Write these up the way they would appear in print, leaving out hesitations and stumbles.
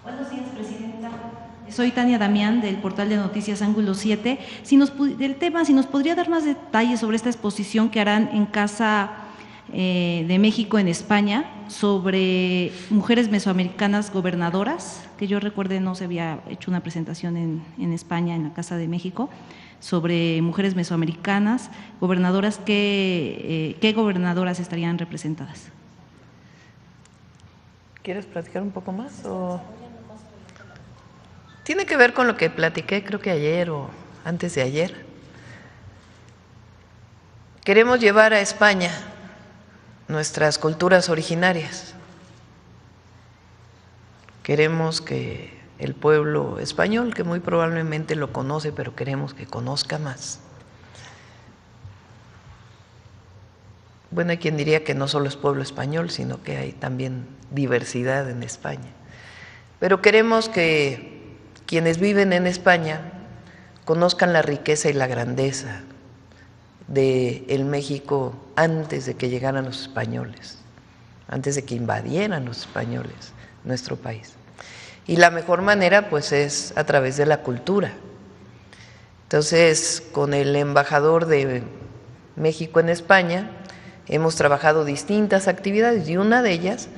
Buenos días, presidenta. Soy Tania Damián, del portal de noticias Ángulo 7. Del tema, si nos podría dar más detalles sobre esta exposición que harán en Casa de México en España sobre mujeres mesoamericanas gobernadoras, que yo recuerde no se había hecho una presentación en España, en la Casa de México, sobre mujeres mesoamericanas gobernadoras. ¿Qué gobernadoras estarían representadas? ¿Quieres platicar un poco más? Tiene que ver con lo que platiqué, creo que ayer o antes de ayer. Queremos llevar a España nuestras culturas originarias. Queremos que el pueblo español, que muy probablemente lo conoce, pero queremos que conozca más. Bueno, hay quien diría que no solo es pueblo español, sino que hay también diversidad en España. Pero queremos que quienes viven en España conozcan la riqueza y la grandeza del México antes de que llegaran los españoles, antes de que invadieran los españoles nuestro país. Y la mejor manera pues es a través de la cultura. Entonces, con el embajador de México en España hemos trabajado distintas actividades y una de ellas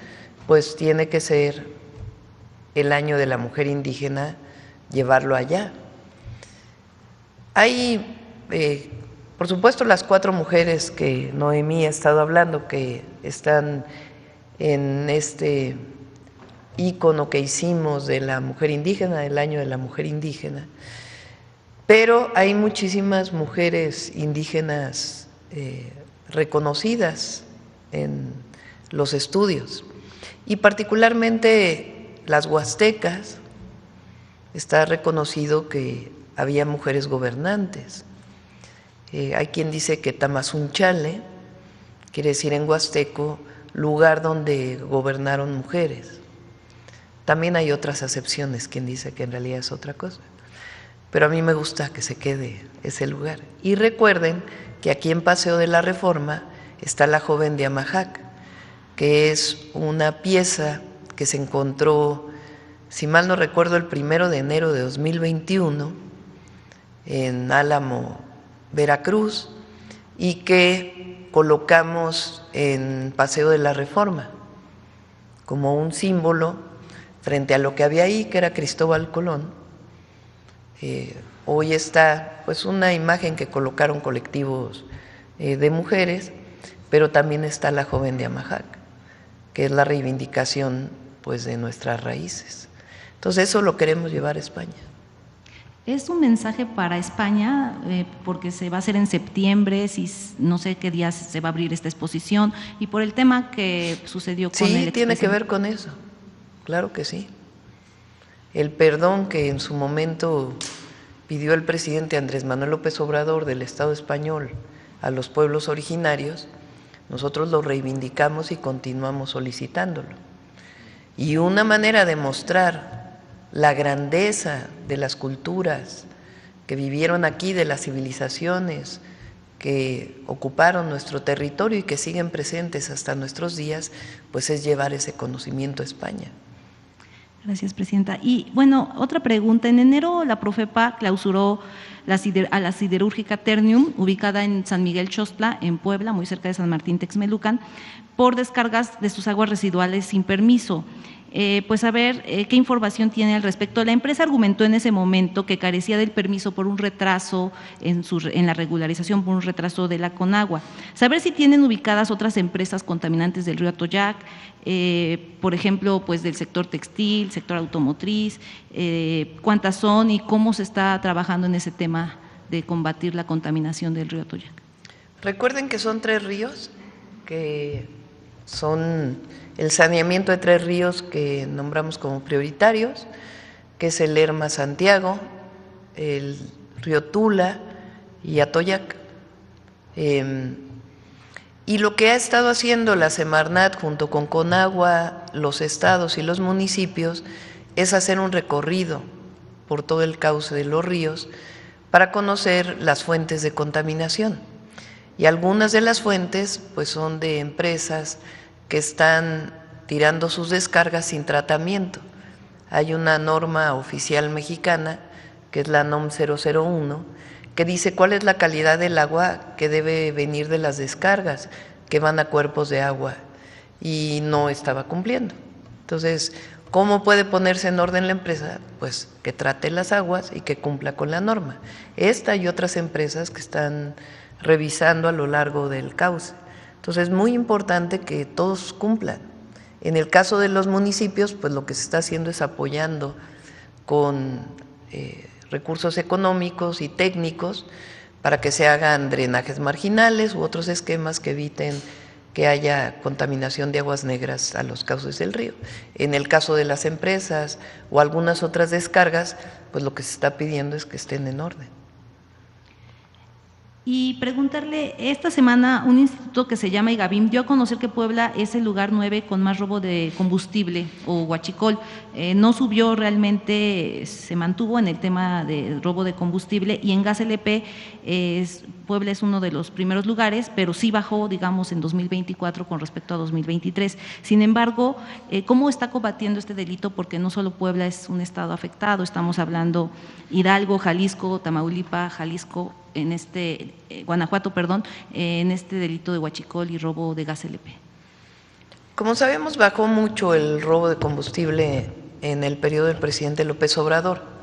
pues tiene que ser el Año de la Mujer Indígena, llevarlo allá. Hay, por supuesto, las 4 mujeres que Noemí ha estado hablando, que están en este ícono que hicimos de la mujer indígena, del Año de la Mujer Indígena, pero hay muchísimas mujeres indígenas reconocidas en los estudios, y particularmente las huastecas. Está reconocido que había mujeres gobernantes. Hay quien dice que Tamazunchale quiere decir en huasteco lugar donde gobernaron mujeres. También hay otras acepciones, quien dice que en realidad es otra cosa, pero a mí me gusta que se quede ese lugar. Y recuerden que aquí en Paseo de la Reforma está la joven de Amajac, que es una pieza que se encontró, si mal no recuerdo, el 1 de enero de 2021 en Álamo, Veracruz, y que colocamos en Paseo de la Reforma como un símbolo frente a lo que había ahí, que era Cristóbal Colón. Hoy está pues una imagen que colocaron colectivos de mujeres, pero también está la joven de Amajac, que es la reivindicación pues de nuestras raíces. Entonces eso lo queremos llevar a España. ¿Es un mensaje para España? Porque se va a hacer en septiembre, no sé qué días se va a abrir esta exposición, y por el tema que sucedió con Sí, tiene que ver con eso, claro que sí. El perdón que en su momento pidió el presidente Andrés Manuel López Obrador del Estado español a los pueblos originarios, nosotros lo reivindicamos y continuamos solicitándolo. Y una manera de mostrar la grandeza de las culturas que vivieron aquí, de las civilizaciones que ocuparon nuestro territorio y que siguen presentes hasta nuestros días, pues es llevar ese conocimiento a España. Gracias, presidenta. Y bueno, otra pregunta. En enero la Profepa clausuró a la siderúrgica Ternium, ubicada en San Miguel Xostla, en Puebla, muy cerca de San Martín Texmelucan, por descargas de sus aguas residuales sin permiso. Pues a ver qué información tiene al respecto. La empresa argumentó en ese momento que carecía del permiso por un retraso en la regularización, por un retraso de la Conagua. Saber si tienen ubicadas otras empresas contaminantes del río Atoyac, por ejemplo, pues del sector textil, sector automotriz, cuántas son y cómo se está trabajando en ese tema de combatir la contaminación del río Atoyac. Recuerden que son 3 ríos, que son el saneamiento de 3 ríos que nombramos como prioritarios, que es el Lerma Santiago, el río Tula y Atoyac. Y lo que ha estado haciendo la Semarnat junto con Conagua, los estados y los municipios es hacer un recorrido por todo el cauce de los ríos para conocer las fuentes de contaminación. Y algunas de las fuentes pues son de empresas que están tirando sus descargas sin tratamiento. hay una norma oficial mexicana, que es la NOM 001, que dice cuál es la calidad del agua que debe venir de las descargas que van a cuerpos de agua, y no estaba cumpliendo. Entonces, ¿cómo puede ponerse en orden la empresa? Pues que trate las aguas y que cumpla con la norma. Esta y otras empresas que están revisando a lo largo del cauce. Entonces, es muy importante que todos cumplan. En el caso de los municipios, pues lo que se está haciendo es apoyando con recursos económicos y técnicos para que se hagan drenajes marginales u otros esquemas que eviten que haya contaminación de aguas negras a los cauces del río. En el caso de las empresas o algunas otras descargas, pues lo que se está pidiendo es que estén en orden. Y preguntarle, esta semana un instituto que se llama IGABIM dio a conocer que Puebla es el lugar 9 con más robo de combustible o huachicol. No subió realmente, se mantuvo en el tema de robo de combustible, y en gas LP Puebla es uno de los primeros lugares, pero sí bajó, digamos, en 2024 con respecto a 2023. Sin embargo, ¿cómo está combatiendo este delito? Porque no solo Puebla es un estado afectado, estamos hablando Hidalgo, Jalisco, Tamaulipas, Guanajuato, en este delito de huachicol y robo de gas LP. Como sabemos, bajó mucho el robo de combustible en el periodo del presidente López Obrador.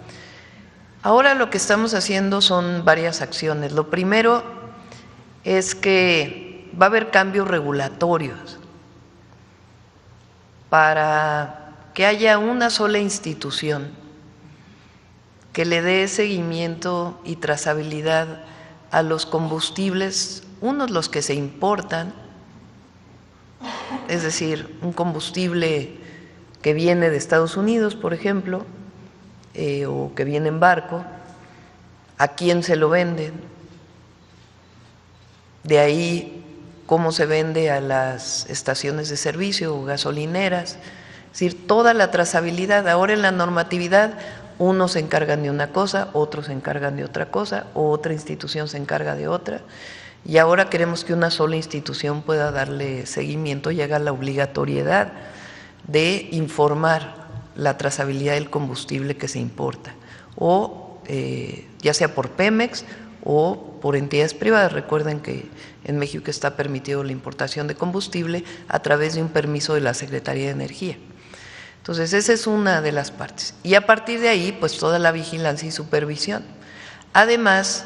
Ahora lo que estamos haciendo son varias acciones. Lo primero es que va a haber cambios regulatorios para que haya una sola institución que le dé seguimiento y trazabilidad a los combustibles, unos los que se importan, es decir, un combustible que viene de Estados Unidos, por ejemplo, o que viene en barco, a quién se lo venden, de ahí cómo se vende a las estaciones de servicio o gasolineras, es decir, toda la trazabilidad. Ahora en la normatividad unos se encargan de una cosa, otros se encargan de otra cosa, o otra institución se encarga de otra, y ahora queremos que una sola institución pueda darle seguimiento y haga la obligatoriedad de informar la trazabilidad del combustible que se importa, o ya sea por Pemex o por entidades privadas. Recuerden que en México está permitido la importación de combustible a través de un permiso de la Secretaría de Energía. Entonces, esa es una de las partes. Y a partir de ahí, pues toda la vigilancia y supervisión. Además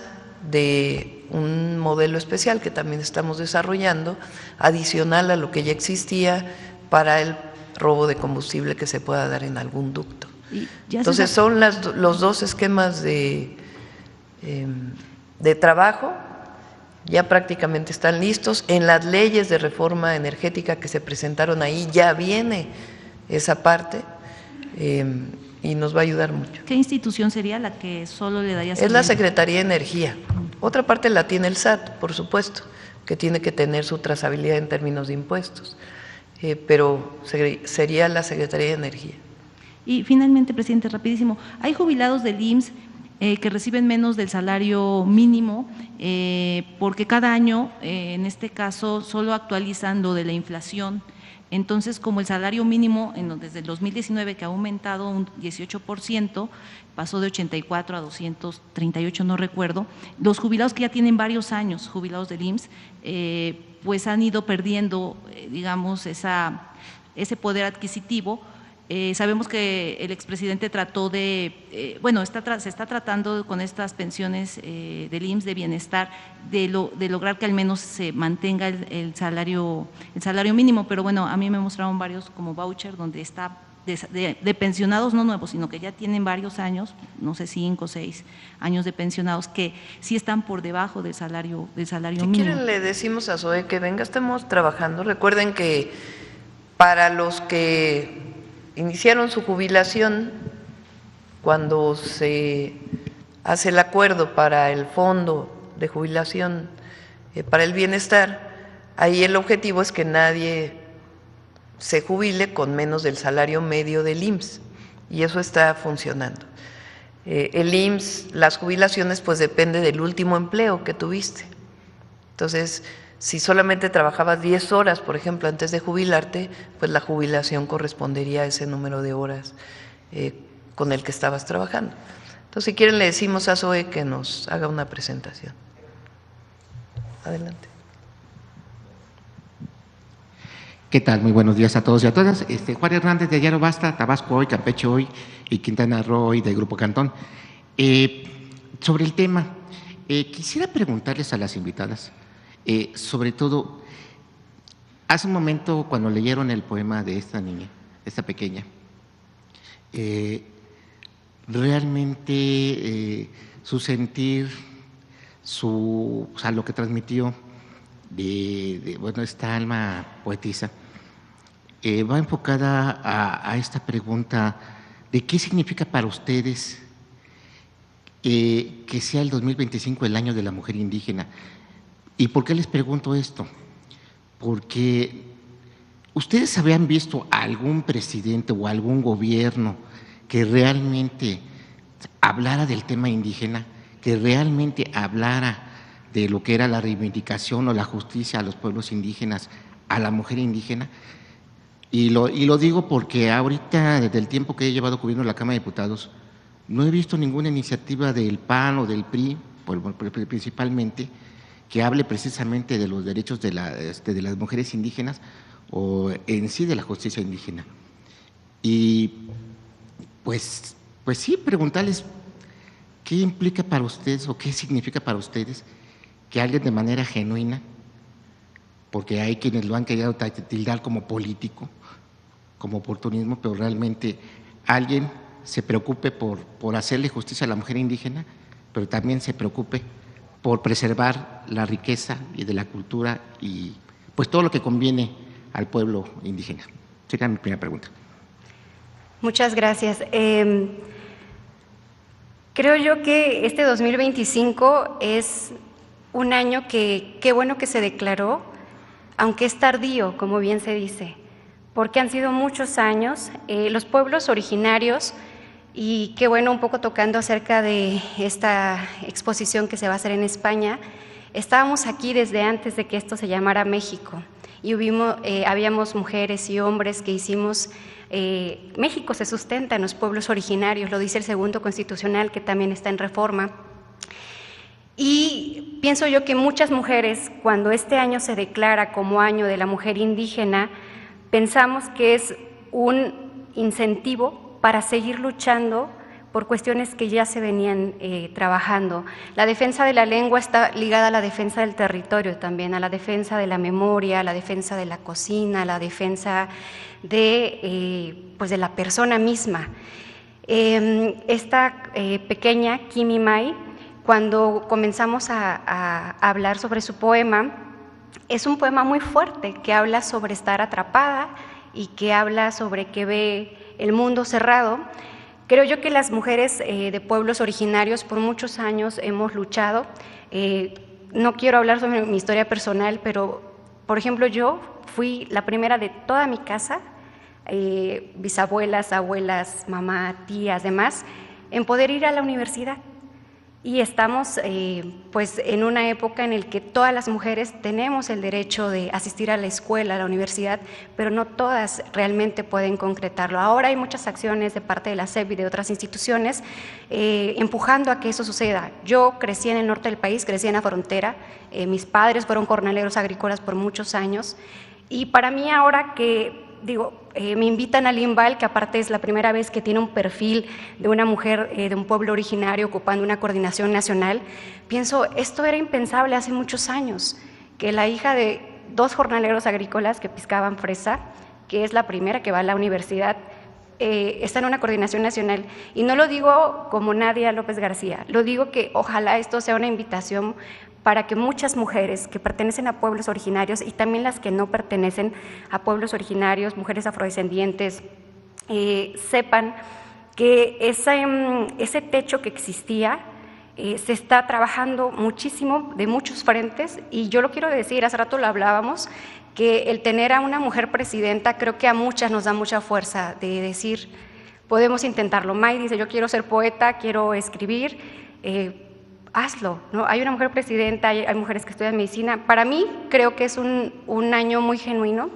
de un modelo especial que también estamos desarrollando, adicional a lo que ya existía para el robo de combustible que se pueda dar en algún ducto. Entonces, son los dos esquemas de trabajo, ya prácticamente están listos. En las leyes de reforma energética que se presentaron ahí ya viene esa parte, y nos va a ayudar mucho. ¿Qué institución sería la que solo le daría seguimiento? Es la Secretaría de Energía. Otra parte la tiene el SAT, por supuesto, que tiene que tener su trazabilidad en términos de impuestos, pero sería la Secretaría de Energía. Y finalmente, presidente, rapidísimo, hay jubilados del IMSS que reciben menos del salario mínimo, porque cada año, en este caso, solo actualizan lo de la inflación. Entonces, como el salario mínimo desde el 2019, que ha aumentado un 18%, pasó de 84 a 238, no recuerdo, los jubilados que ya tienen varios años, jubilados del IMSS, pues han ido perdiendo, digamos, ese poder adquisitivo. Sabemos que el expresidente trató de, se está tratando con estas pensiones del IMSS de bienestar de lograr que al menos se mantenga el salario mínimo, pero bueno, a mí me mostraron varios como voucher donde está de pensionados no nuevos, sino que ya tienen varios años, no sé, 5 o 6 años de pensionados que sí están por debajo del salario mínimo. Si quieren le decimos a Zoe que venga, estamos trabajando. Recuerden que para los que iniciaron su jubilación cuando se hace el acuerdo para el fondo de jubilación para el bienestar, ahí el objetivo es que nadie se jubile con menos del salario medio del IMSS, y eso está funcionando. El IMSS, las jubilaciones, pues depende del último empleo que tuviste. Entonces, si solamente trabajabas 10 horas, por ejemplo, antes de jubilarte, pues la jubilación correspondería a ese número de horas con el que estabas trabajando. Entonces, si quieren, le decimos a Zoe que nos haga una presentación. Adelante. ¿Qué tal? Muy buenos días a todos y a todas. Juan Hernández de Ayaro Basta, Tabasco Hoy, Campeche Hoy y Quintana Roo Hoy del Grupo Cantón. Sobre el tema, quisiera preguntarles a las invitadas, sobre todo, hace un momento cuando leyeron el poema de esta niña, esta pequeña, realmente su sentir, o sea, lo que transmitió bueno, esta alma poetisa, va enfocada a esta pregunta de qué significa para ustedes que sea el 2025 el año de la mujer indígena. ¿Y por qué les pregunto esto? Porque ustedes habían visto a algún presidente o algún gobierno que realmente hablara del tema indígena, que realmente hablara de lo que era la reivindicación o la justicia a los pueblos indígenas, a la mujer indígena. Y lo digo porque ahorita, desde el tiempo que he llevado cubriendo la Cámara de Diputados, no he visto ninguna iniciativa del PAN o del PRI, principalmente, que hable precisamente de los derechos de las mujeres indígenas o en sí de la justicia indígena. Y pues sí, preguntarles qué implica para ustedes o qué significa para ustedes que alguien de manera genuina, porque hay quienes lo han querido tildar como político, como oportunismo, pero realmente alguien se preocupe por hacerle justicia a la mujer indígena, pero también se preocupe por preservar la riqueza y de la cultura y pues todo lo que conviene al pueblo indígena. Sería mi primera pregunta. Muchas gracias. Creo yo que este 2025 es un año que qué bueno que se declaró, aunque es tardío, como bien se dice, porque han sido muchos años. Los pueblos originarios, y qué bueno, un poco tocando acerca de esta exposición que se va a hacer en España, estábamos aquí desde antes de que esto se llamara México, y habíamos mujeres y hombres que hicimos, México se sustenta en los pueblos originarios, lo dice el segundo constitucional, que también está en reforma. Y pienso yo que muchas mujeres, cuando este año se declara como año de la mujer indígena, pensamos que es un incentivo para seguir luchando por cuestiones que ya se venían trabajando. La defensa de la lengua está ligada a la defensa del territorio también, a la defensa de la memoria, a la defensa de la cocina, a la defensa pues de la persona misma. Esta pequeña Kimi Mai, cuando comenzamos a hablar sobre su poema, es un poema muy fuerte que habla sobre estar atrapada y que habla sobre que ve el mundo cerrado. Creo yo que las mujeres de pueblos originarios por muchos años hemos luchado. No quiero hablar sobre mi historia personal, pero, por ejemplo, yo fui la primera de toda mi casa, bisabuelas, abuelas, mamá, tías, demás, en poder ir a la universidad. Y estamos pues en una época en la que todas las mujeres tenemos el derecho de asistir a la escuela, a la universidad, pero no todas realmente pueden concretarlo. Ahora hay muchas acciones de parte de la SEP y de otras instituciones empujando a que eso suceda. Yo crecí en el norte del país, crecí en la frontera, mis padres fueron jornaleros agrícolas por muchos años, y para mí ahora que me invitan al INVAL, que aparte es la primera vez que tiene un perfil de una mujer de un pueblo originario ocupando una coordinación nacional, pienso, esto era impensable hace muchos años, que la hija de 2 jornaleros agrícolas que piscaban fresa, que es la primera que va a la universidad, está en una coordinación nacional. Y no lo digo como Nadia López García, lo digo que ojalá esto sea una invitación para que muchas mujeres que pertenecen a pueblos originarios y también las que no pertenecen a pueblos originarios, mujeres afrodescendientes, sepan que ese techo que existía se está trabajando muchísimo de muchos frentes, y yo lo quiero decir, hace rato lo hablábamos, que el tener a una mujer presidenta creo que a muchas nos da mucha fuerza de decir, podemos intentarlo. May dice, yo quiero ser poeta, quiero escribir, hazlo, ¿no? Hay una mujer presidenta, hay mujeres que estudian medicina. Para mí creo que es un año muy genuino,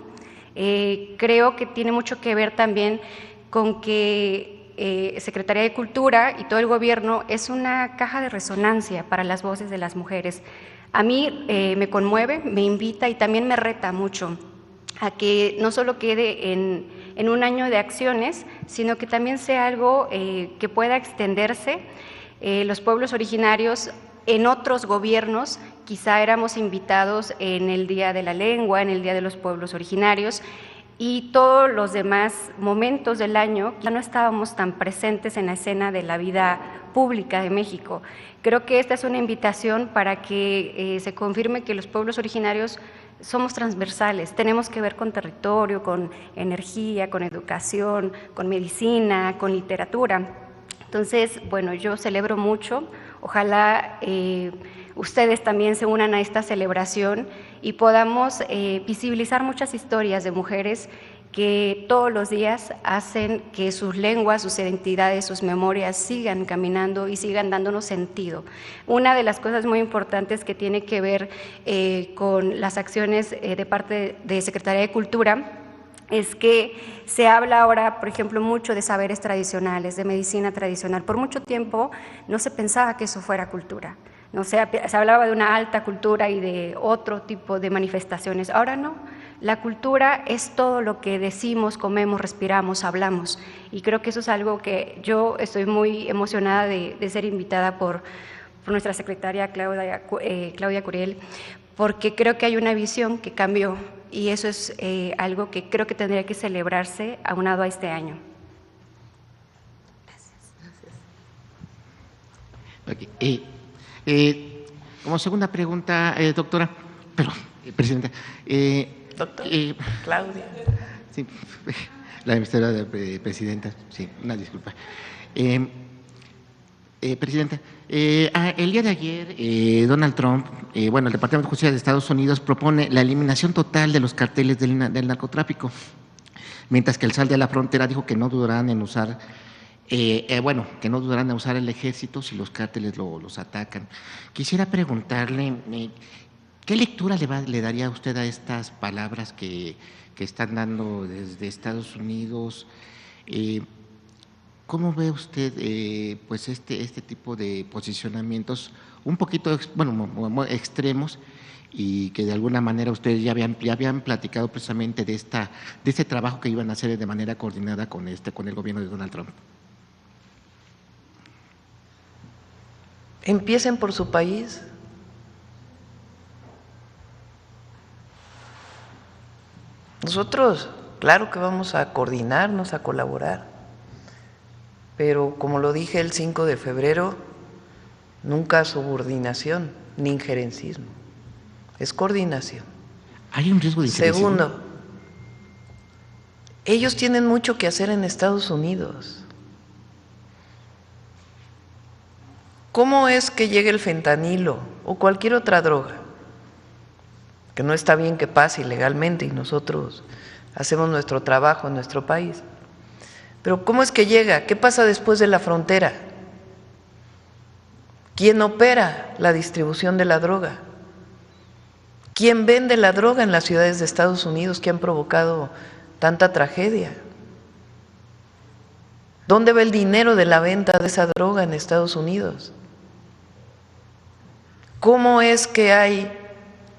creo que tiene mucho que ver también con que Secretaría de Cultura y todo el gobierno es una caja de resonancia para las voces de las mujeres. A mí me conmueve, me invita y también me reta mucho a que no solo quede en un año de acciones, sino que también sea algo que pueda extenderse. Los pueblos originarios en otros gobiernos quizá éramos invitados en el Día de la Lengua, en el Día de los Pueblos Originarios, y todos los demás momentos del año ya no estábamos tan presentes en la escena de la vida pública de México. Creo que esta es una invitación para que se confirme que los pueblos originarios somos transversales, tenemos que ver con territorio, con energía, con educación, con medicina, con literatura. Entonces, bueno, yo celebro mucho, ojalá ustedes también se unan a esta celebración y podamos visibilizar muchas historias de mujeres que todos los días hacen que sus lenguas, sus identidades, sus memorias sigan caminando y sigan dándonos sentido. Una de las cosas muy importantes que tiene que ver con las acciones de parte de Secretaría de Cultura es que se habla ahora, por ejemplo, mucho de saberes tradicionales, de medicina tradicional. Por mucho tiempo no se pensaba que eso fuera cultura. No se hablaba de una alta cultura y de otro tipo de manifestaciones. Ahora no. La cultura es todo lo que decimos, comemos, respiramos, hablamos. Y creo que eso es algo que yo estoy muy emocionada de ser invitada por nuestra secretaria Claudia Curiel, porque creo que hay una visión que cambió y eso es algo que creo que tendría que celebrarse aunado a este año. Gracias. Okay. Como segunda pregunta, doctora, presidenta. Doctor, Claudia. Sí, la administradora de presidenta, sí, una disculpa. Presidenta, el día de ayer Donald Trump, el Departamento de Justicia de Estados Unidos propone la eliminación total de los carteles del narcotráfico, mientras que el SAL de la frontera dijo que no dudarán en usar, que no dudarán en usar el ejército si los cárteles los atacan. Quisiera preguntarle, ¿qué lectura le daría usted a estas palabras que están dando desde Estados Unidos? ¿Cómo ve usted pues este tipo de posicionamientos un poquito extremos y que de alguna manera ustedes ya habían platicado precisamente de este trabajo que iban a hacer de manera coordinada con el gobierno de Donald Trump? Empiecen por su país. Nosotros, claro que vamos a coordinarnos, a colaborar, pero como lo dije el 5 de febrero, nunca subordinación ni injerencismo, es coordinación. ¿Hay un riesgo de injerencismo? Segundo, ellos tienen mucho que hacer en Estados Unidos. ¿Cómo es que llegue el fentanilo o cualquier otra droga? Que no está bien que pase ilegalmente y nosotros hacemos nuestro trabajo en nuestro país. Pero ¿cómo es que llega? ¿Qué pasa después de la frontera? ¿Quién opera la distribución de la droga? ¿Quién vende la droga en las ciudades de Estados Unidos que han provocado tanta tragedia? ¿Dónde va el dinero de la venta de esa droga en Estados Unidos? ¿Cómo es que hay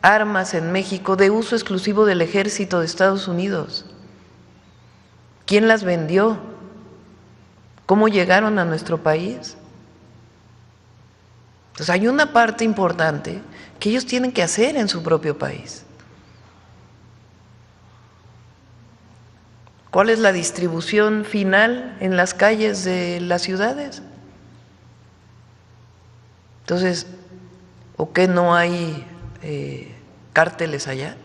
armas en México de uso exclusivo del ejército de Estados Unidos? ¿Quién las vendió? ¿Cómo llegaron a nuestro país? Entonces hay una parte importante que ellos tienen que hacer en su propio país. ¿Cuál es la distribución final en las calles de las ciudades? Entonces, ¿o qué no hay cárteles allá?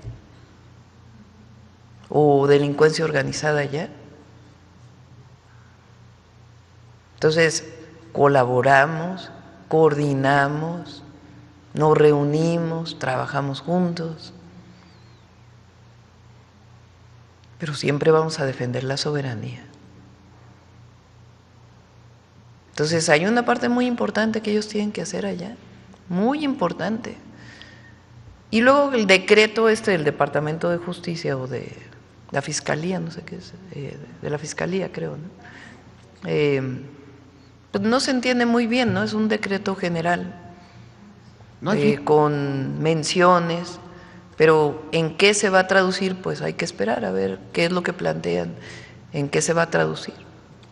¿O delincuencia organizada allá? Entonces, colaboramos, coordinamos, nos reunimos, trabajamos juntos, pero siempre vamos a defender la soberanía. Entonces, hay una parte muy importante que ellos tienen que hacer allá, muy importante. Y luego el decreto del Departamento de Justicia o de la Fiscalía, no sé qué es, de la Fiscalía creo, ¿no? pues no se entiende muy bien, ¿no? Es un decreto general No, con menciones, pero ¿en qué se va a traducir? Pues hay que esperar a ver qué es lo que plantean, en qué se va a traducir.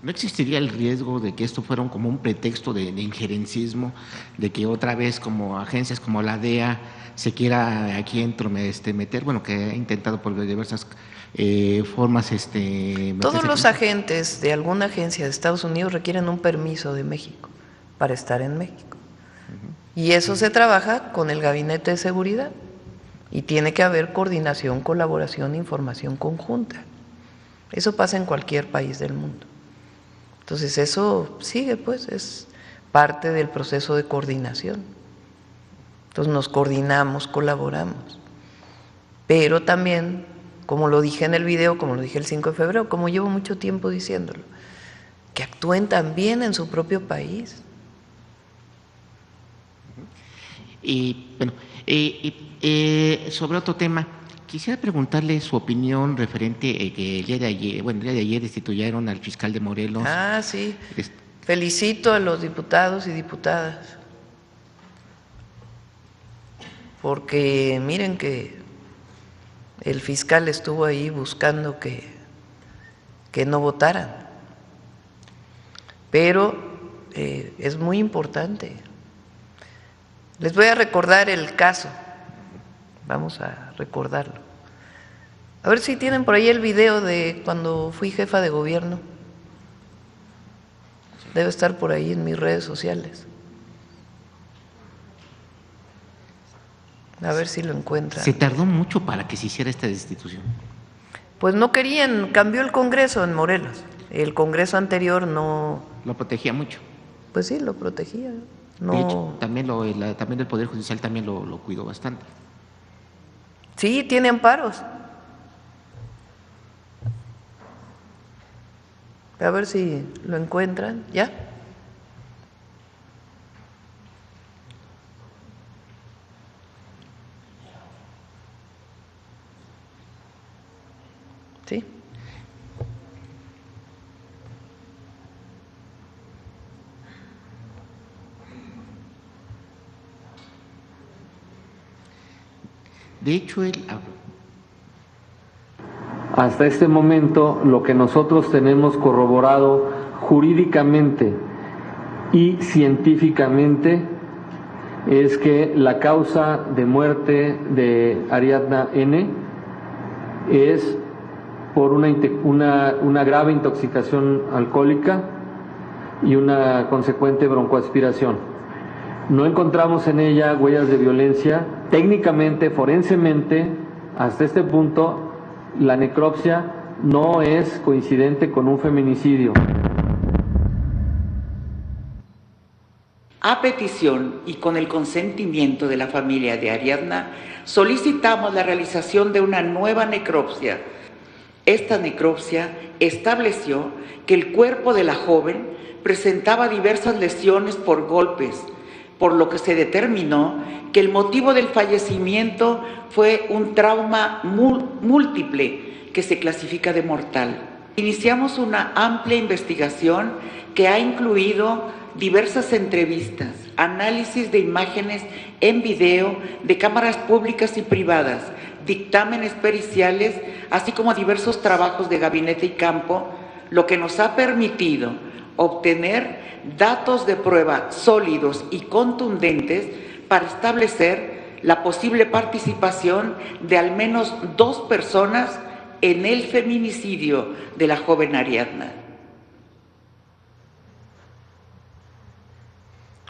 ¿No existiría el riesgo de que esto fuera como un pretexto de injerencismo, de que otra vez como agencias como la DEA se quiera aquí meter, bueno, que ha intentado por diversas formas Todos los agentes de alguna agencia de Estados Unidos requieren un permiso de México para estar en México. Y eso se trabaja con el Gabinete de Seguridad y tiene que haber coordinación, colaboración, información conjunta. Eso pasa en cualquier país del mundo. Entonces eso sigue, pues, es parte del proceso de coordinación. Entonces nos coordinamos, colaboramos. Pero también, como lo dije en el video, como lo dije el 5 de febrero, como llevo mucho tiempo diciéndolo, que actúen también en su propio país. Y bueno, sobre otro tema, quisiera preguntarle su opinión referente que el día de ayer destituyeron al fiscal de Morelos. Ah, sí. Felicito a los diputados y diputadas, porque miren que el fiscal estuvo ahí buscando que no votaran, pero es muy importante. Les voy a recordar el caso, vamos a recordarlo. A ver si tienen por ahí el video de cuando fui jefa de gobierno. Debe estar por ahí en mis redes sociales. A ver si lo encuentran. Se tardó mucho para que se hiciera esta destitución. Pues no querían, cambió el Congreso en Morelos. El Congreso anterior no… Lo protegía mucho. Pues sí, lo protegía. No. De hecho, también el Poder Judicial también lo cuidó bastante. Sí, tiene amparos. A ver si lo encuentran. ¿Ya? ¿Sí? De hecho, hasta este momento, lo que nosotros tenemos corroborado jurídicamente y científicamente es que la causa de muerte de Ariadna N. es por una grave intoxicación alcohólica y una consecuente broncoaspiración. No encontramos en ella huellas de violencia. Técnicamente, forensemente, hasta este punto, la necropsia no es coincidente con un feminicidio. A petición y con el consentimiento de la familia de Ariadna, solicitamos la realización de una nueva necropsia. Esta necropsia estableció que el cuerpo de la joven presentaba diversas lesiones por golpes, por lo que se determinó que el motivo del fallecimiento fue un trauma múltiple que se clasifica de mortal. Iniciamos una amplia investigación que ha incluido diversas entrevistas, análisis de imágenes en video de cámaras públicas y privadas, dictámenes periciales, así como diversos trabajos de gabinete y campo, lo que nos ha permitido obtener datos de prueba sólidos y contundentes para establecer la posible participación de al menos 2 personas en el feminicidio de la joven Ariadna.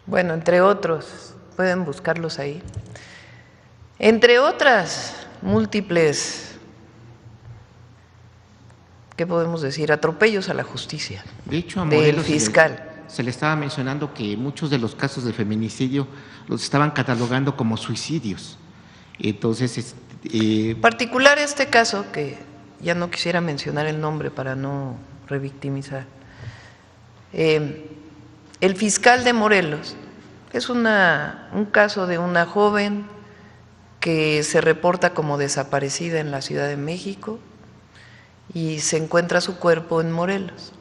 Bueno, entre otros, pueden buscarlos ahí. Entre otras múltiples, ¿qué podemos decir? Atropellos a la justicia. De hecho, a del Morelos fiscal. Se le estaba mencionando que muchos de los casos de feminicidio los estaban catalogando como suicidios. Entonces, particular este caso, que ya no quisiera mencionar el nombre para no revictimizar. El fiscal de Morelos es un caso de una joven que se reporta como desaparecida en la Ciudad de México y se encuentra su cuerpo en Morelos.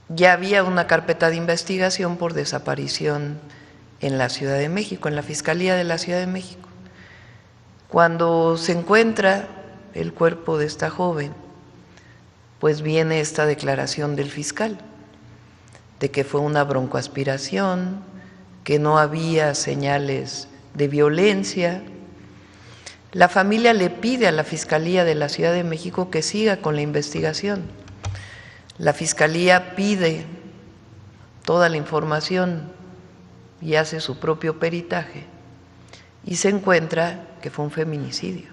ya había una carpeta de investigación por desaparición en la Ciudad de México, en la Fiscalía de la Ciudad de México. Cuando se encuentra el cuerpo de esta joven, pues viene esta declaración del fiscal de que fue una broncoaspiración, que no había señales de violencia. La familia le pide a la Fiscalía de la Ciudad de México que siga con la investigación. La Fiscalía pide toda la información y hace su propio peritaje y se encuentra que fue un feminicidio.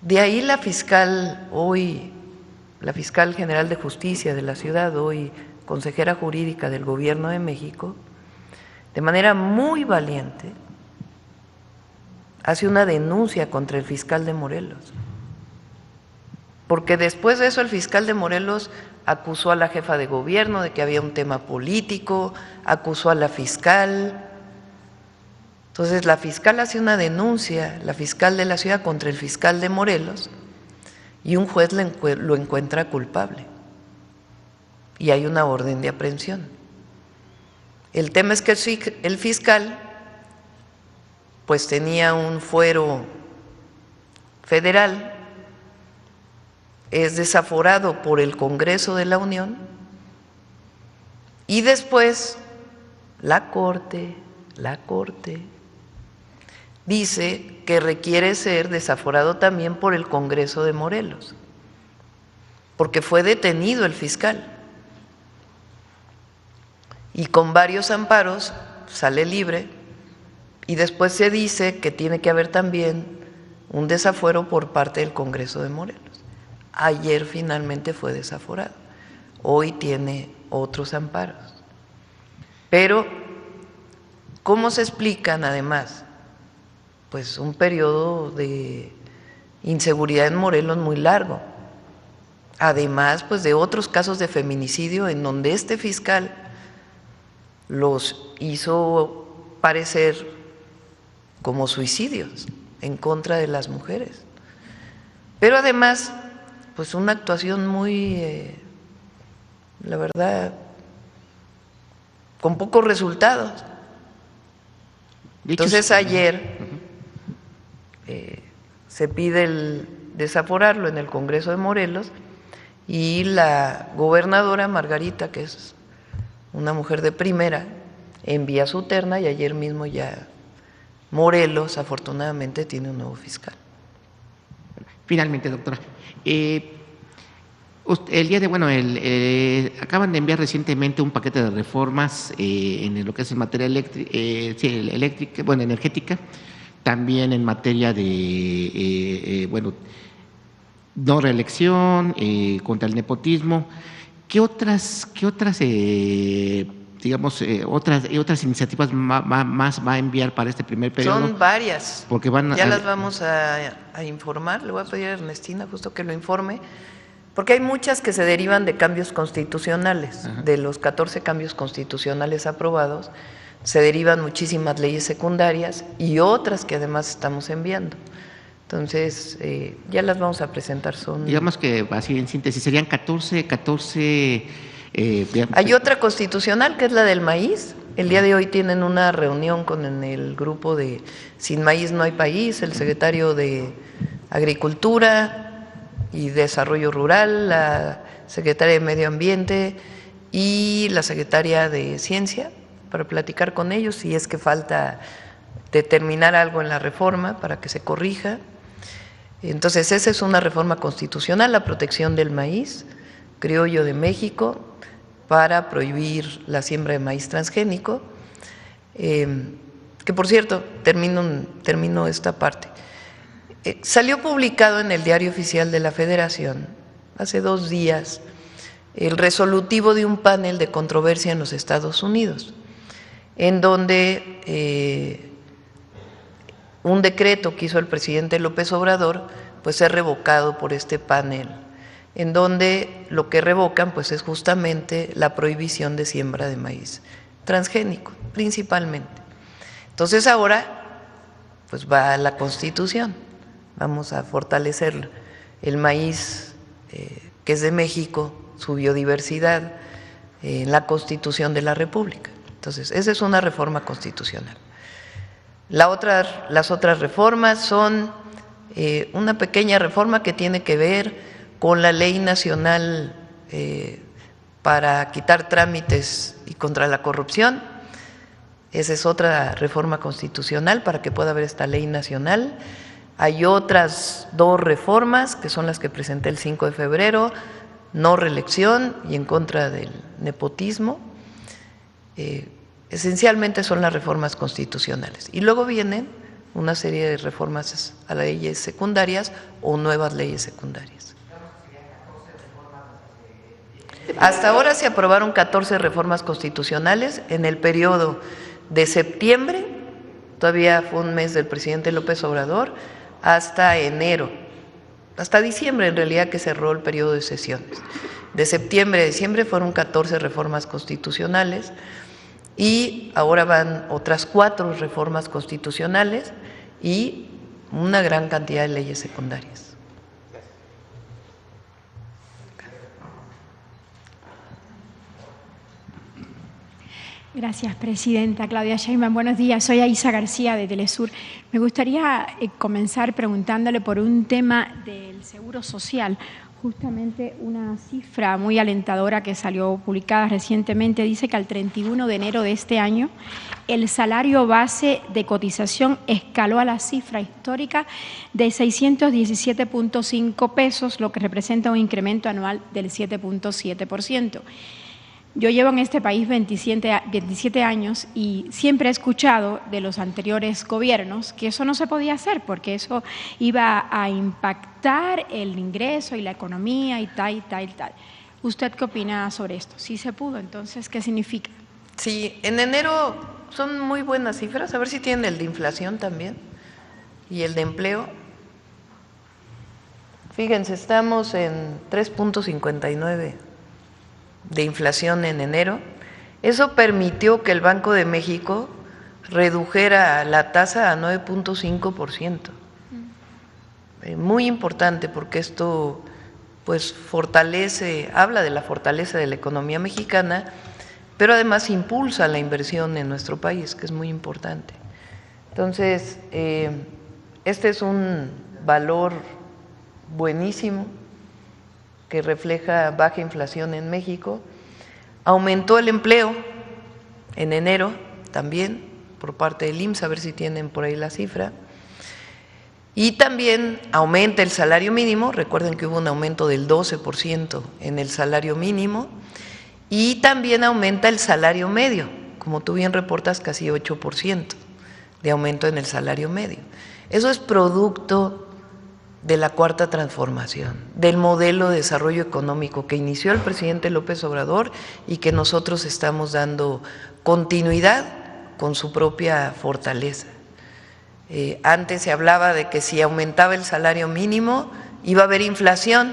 De ahí la fiscal hoy, la fiscal general de justicia de la ciudad, hoy consejera jurídica del Gobierno de México, de manera muy valiente, hace una denuncia contra el fiscal de Morelos. Porque después de eso el fiscal de Morelos acusó a la jefa de gobierno de que había un tema político, acusó a la fiscal. Entonces la fiscal hace una denuncia, la fiscal de la ciudad, contra el fiscal de Morelos, y un juez lo encuentra culpable y hay una orden de aprehensión. El tema es que el fiscal pues tenía un fuero federal, es desaforado por el Congreso de la Unión y después la Corte dice que requiere ser desaforado también por el Congreso de Morelos, porque fue detenido el fiscal y con varios amparos sale libre, y después se dice que tiene que haber también un desafuero por parte del Congreso de Morelos. Ayer finalmente fue desaforado, hoy tiene otros amparos. Pero, ¿cómo se explican además? Pues un periodo de inseguridad en Morelos muy largo, además pues de otros casos de feminicidio en donde este fiscal los hizo parecer como suicidios en contra de las mujeres. Pero además, pues una actuación muy, la verdad, con pocos resultados. Entonces ayer se pide el desaforarlo en el Congreso de Morelos y la gobernadora Margarita, que es una mujer de primera, envía su terna y ayer mismo ya Morelos afortunadamente tiene un nuevo fiscal. Finalmente, doctora, el día de, acaban de enviar recientemente un paquete de reformas en lo que es en materia eléctrica, energética, también en materia de, no reelección, contra el nepotismo. ¿Qué otras otras iniciativas más va a enviar para este primer periodo? Son varias, porque las vamos a informar. Le voy a pedir a Ernestina justo que lo informe, porque hay muchas que se derivan de cambios constitucionales. Ajá. De los 14 cambios constitucionales aprobados, se derivan muchísimas leyes secundarias y otras que además estamos enviando. Entonces, ya las vamos a presentar. Digamos que así en síntesis serían 14 hay otra constitucional que es la del maíz. El día de hoy tienen una reunión con el grupo de Sin Maíz No Hay País, el secretario de Agricultura y Desarrollo Rural, la secretaria de Medio Ambiente y la secretaria de Ciencia, para platicar con ellos si es que falta determinar algo en la reforma para que se corrija. Entonces esa es una reforma constitucional, la protección del maíz criollo de México, para prohibir la siembra de maíz transgénico, que por cierto, termino esta parte. Salió publicado en el Diario Oficial de la Federación hace 2 días el resolutivo de un panel de controversia en los Estados Unidos, en donde un decreto que hizo el presidente López Obrador pues es revocado por este panel, en donde lo que revocan pues es justamente la prohibición de siembra de maíz transgénico, principalmente. Entonces ahora pues va a la Constitución, vamos a fortalecer el maíz que es de México, su biodiversidad en la Constitución de la República. Entonces, esa es una reforma constitucional. Las otras reformas son una pequeña reforma que tiene que ver con la Ley Nacional para quitar trámites y contra la corrupción. Esa es otra reforma constitucional para que pueda haber esta ley nacional. Hay otras 2 reformas que son las que presenté el 5 de febrero, no reelección y en contra del nepotismo. Esencialmente son las reformas constitucionales. Y luego vienen una serie de reformas a las leyes secundarias o nuevas leyes secundarias. Hasta ahora se aprobaron 14 reformas constitucionales en el periodo de septiembre, todavía fue un mes del presidente López Obrador, hasta enero, hasta diciembre en realidad que cerró el periodo de sesiones. De septiembre a diciembre fueron 14 reformas constitucionales y ahora van otras 4 reformas constitucionales y una gran cantidad de leyes secundarias. Gracias, presidenta. Claudia Sheinbaum, buenos días. Soy Aisa García de Telesur. Me gustaría comenzar preguntándole por un tema del Seguro Social. Justamente una cifra muy alentadora que salió publicada recientemente dice que al 31 de enero de este año el salario base de cotización escaló a la cifra histórica de 617.5 pesos, lo que representa un incremento anual del 7.7%. Yo llevo en este país 27 años y siempre he escuchado de los anteriores gobiernos que eso no se podía hacer porque eso iba a impactar el ingreso y la economía y tal, y tal, y tal. ¿Usted qué opina sobre esto? ¿Sí se pudo? Entonces, ¿qué significa? Sí, en enero son muy buenas cifras. A ver si tienen el de inflación también y el de empleo. Fíjense, estamos en 3.59 de inflación en enero. Eso permitió que el Banco de México redujera la tasa a 9.5%. Muy importante porque esto pues fortalece, habla de la fortaleza de la economía mexicana, pero además impulsa la inversión en nuestro país, que es muy importante. Entonces, este es un valor buenísimo que refleja baja inflación en México. Aumentó el empleo en enero también por parte del IMSS, a ver si tienen por ahí la cifra. Y también aumenta el salario mínimo, recuerden que hubo un aumento del 12% en el salario mínimo, y también aumenta el salario medio, como tú bien reportas, casi 8% de aumento en el salario medio. Eso es producto de la Cuarta Transformación, del modelo de desarrollo económico que inició el presidente López Obrador y que nosotros estamos dando continuidad con su propia fortaleza. Antes se hablaba de que si aumentaba el salario mínimo iba a haber inflación.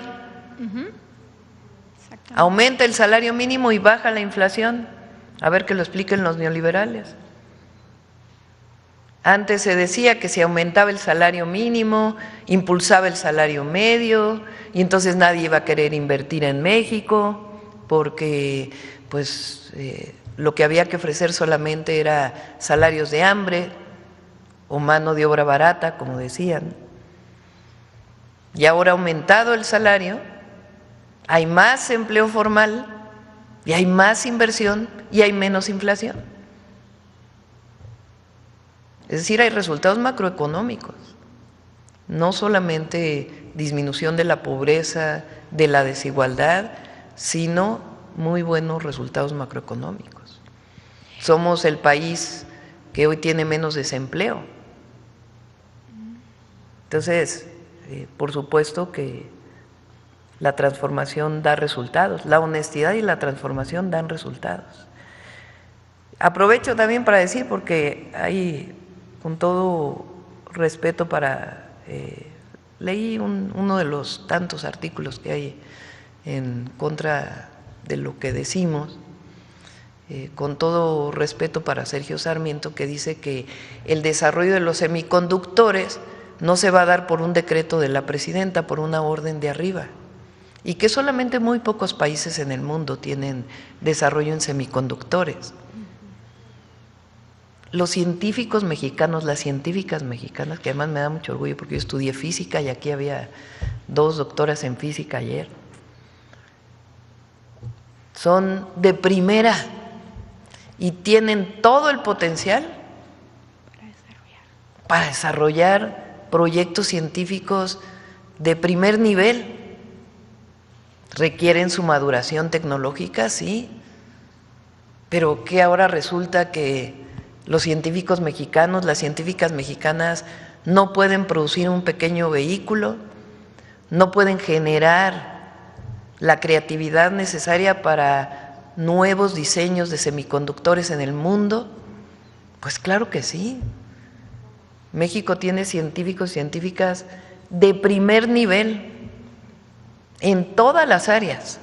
Aumenta el salario mínimo y baja la inflación. A ver que lo expliquen los neoliberales. Antes se decía que si aumentaba el salario mínimo, impulsaba el salario medio y entonces nadie iba a querer invertir en México porque pues lo que había que ofrecer solamente era salarios de hambre o mano de obra barata, como decían. Y ahora ha aumentado el salario, hay más empleo formal y hay más inversión y hay menos inflación. Es decir, hay resultados macroeconómicos, no solamente disminución de la pobreza, de la desigualdad, sino muy buenos resultados macroeconómicos. Somos el país que hoy tiene menos desempleo. Entonces, por supuesto que la transformación da resultados, la honestidad y la transformación dan resultados. Aprovecho también para decir, porque hay, con todo respeto leí uno de los tantos artículos que hay en contra de lo que decimos, con todo respeto para Sergio Sarmiento, que dice que el desarrollo de los semiconductores no se va a dar por un decreto de la presidenta, por una orden de arriba. y que solamente muy pocos países en el mundo tienen desarrollo en semiconductores. Los científicos mexicanos, las científicas mexicanas, que además me da mucho orgullo porque yo estudié física y aquí había 2 doctoras en física ayer, son de primera y tienen todo el potencial para desarrollar proyectos científicos de primer nivel. Requieren su maduración tecnológica, sí, pero que ahora resulta que los científicos mexicanos, las científicas mexicanas no pueden producir un pequeño vehículo, no pueden generar la creatividad necesaria para nuevos diseños de semiconductores en el mundo. Pues claro que sí. México tiene científicos y científicas de primer nivel en todas las áreas.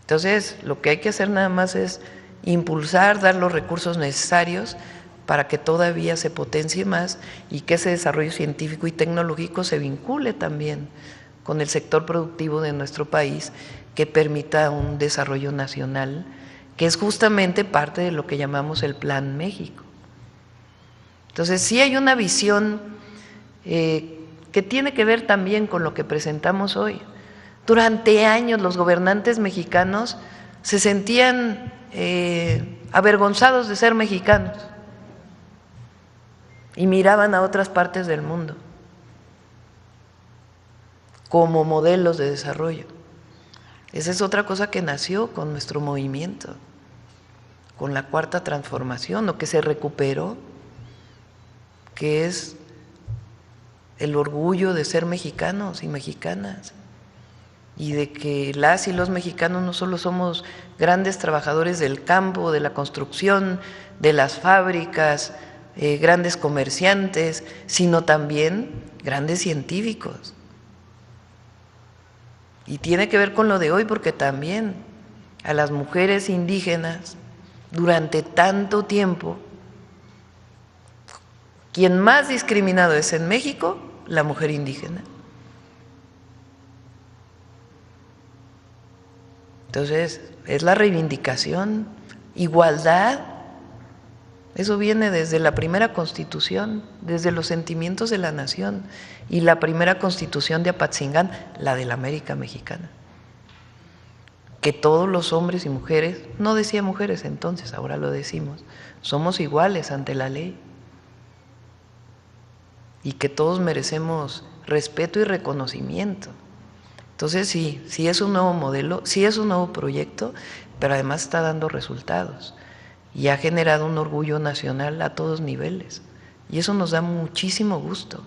Entonces, lo que hay que hacer nada más es impulsar, dar los recursos necesarios para que todavía se potencie más y que ese desarrollo científico y tecnológico se vincule también con el sector productivo de nuestro país, que permita un desarrollo nacional, que es justamente parte de lo que llamamos el Plan México. Entonces, sí hay una visión que tiene que ver también con lo que presentamos hoy. Durante años los gobernantes mexicanos se sentían avergonzados de ser mexicanos y miraban a otras partes del mundo como modelos de desarrollo. Esa es otra cosa que nació con nuestro movimiento, con la Cuarta Transformación, lo que se recuperó, que es el orgullo de ser mexicanos y mexicanas, y de que las y los mexicanos no solo somos grandes trabajadores del campo, de la construcción, de las fábricas, grandes comerciantes, sino también grandes científicos. Y tiene que ver con lo de hoy, porque también a las mujeres indígenas durante tanto tiempo, quien más discriminado es en México, la mujer indígena. Entonces, es la reivindicación, igualdad, eso viene desde la primera Constitución, desde los sentimientos de la nación, y la primera Constitución de Apatzingán, la de la América Mexicana, que todos los hombres y mujeres, no decía mujeres entonces, ahora lo decimos, somos iguales ante la ley, y que todos merecemos respeto y reconocimiento. Entonces sí es un nuevo modelo, sí es un nuevo proyecto, pero además está dando resultados y ha generado un orgullo nacional a todos niveles, y eso nos da muchísimo gusto,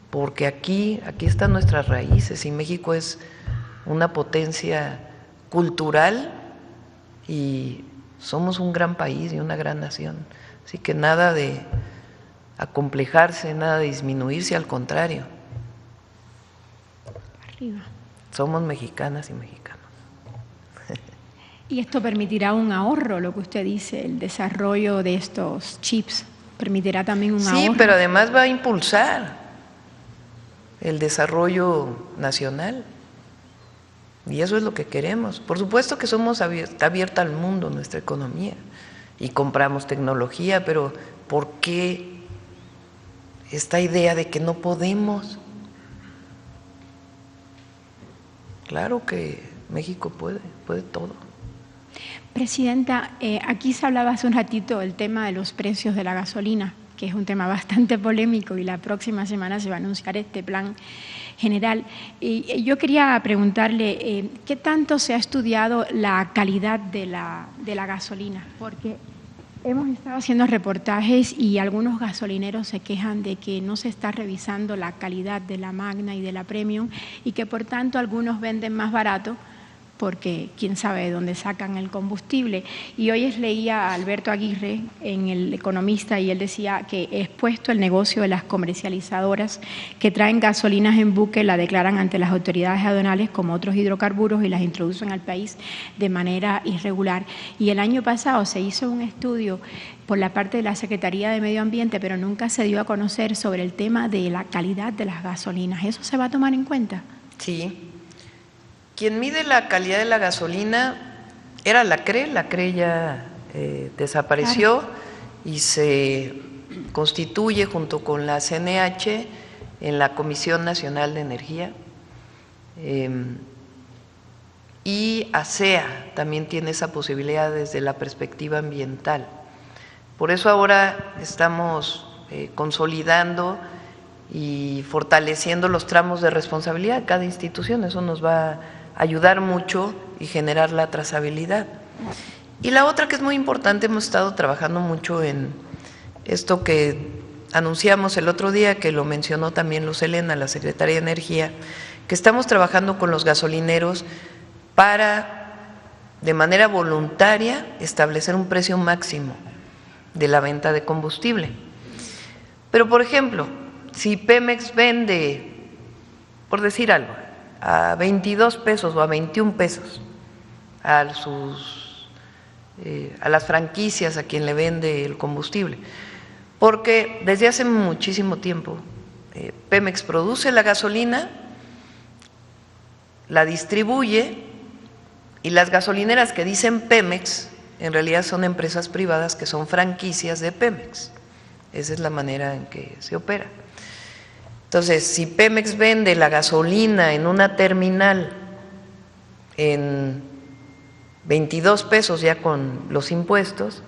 porque aquí están nuestras raíces, y México es una potencia cultural y somos un gran país y una gran nación, así que nada de acomplejarse, nada de disminuirse, al contrario. Arriba. Somos mexicanas y mexicanos. Y esto permitirá un ahorro, lo que usted dice, el desarrollo de estos chips, permitirá también un ahorro. Sí, pero además va a impulsar el desarrollo nacional, y eso es lo que queremos. Por supuesto que está abierta al mundo nuestra economía y compramos tecnología, pero ¿por qué esta idea de que no podemos? Claro que México puede todo. Presidenta, aquí se hablaba hace un ratito del tema de los precios de la gasolina, que es un tema bastante polémico, y la próxima semana se va a anunciar este plan general. Y yo quería preguntarle, ¿qué tanto se ha estudiado la calidad de la gasolina? Porque hemos estado haciendo reportajes y algunos gasolineros se quejan de que no se está revisando la calidad de la Magna y de la Premium, y que por tanto algunos venden más barato porque quién sabe de dónde sacan el combustible. Y hoy leía a Alberto Aguirre en El Economista, y él decía que expuesto el negocio de las comercializadoras que traen gasolinas en buque, la declaran ante las autoridades aduanales como otros hidrocarburos y las introducen al país de manera irregular. Y el año pasado se hizo un estudio por la parte de la Secretaría de Medio Ambiente, pero nunca se dio a conocer sobre el tema de la calidad de las gasolinas. ¿Eso se va a tomar en cuenta? Sí, quien mide la calidad de la gasolina era la CRE ya desapareció, claro, y se constituye junto con la CNH en la Comisión Nacional de Energía, y ASEA también tiene esa posibilidad desde la perspectiva ambiental. Por eso ahora estamos consolidando y fortaleciendo los tramos de responsabilidad de cada institución. Eso nos va a ayudar mucho y generar la trazabilidad. Y la otra que es muy importante, hemos estado trabajando mucho en esto que anunciamos el otro día, que lo mencionó también Luz Helena, la Secretaria de Energía, que estamos trabajando con los gasolineros para, de manera voluntaria, establecer un precio máximo de la venta de combustible. Pero, por ejemplo, si Pemex vende, por decir algo, a 22 pesos o a 21 pesos a las franquicias a quien le vende el combustible, porque desde hace muchísimo tiempo Pemex produce la gasolina, la distribuye, y las gasolineras que dicen Pemex en realidad son empresas privadas que son franquicias de Pemex. Esa es la manera en que se opera. Entonces, si Pemex vende la gasolina en una terminal en 22 pesos ya con los impuestos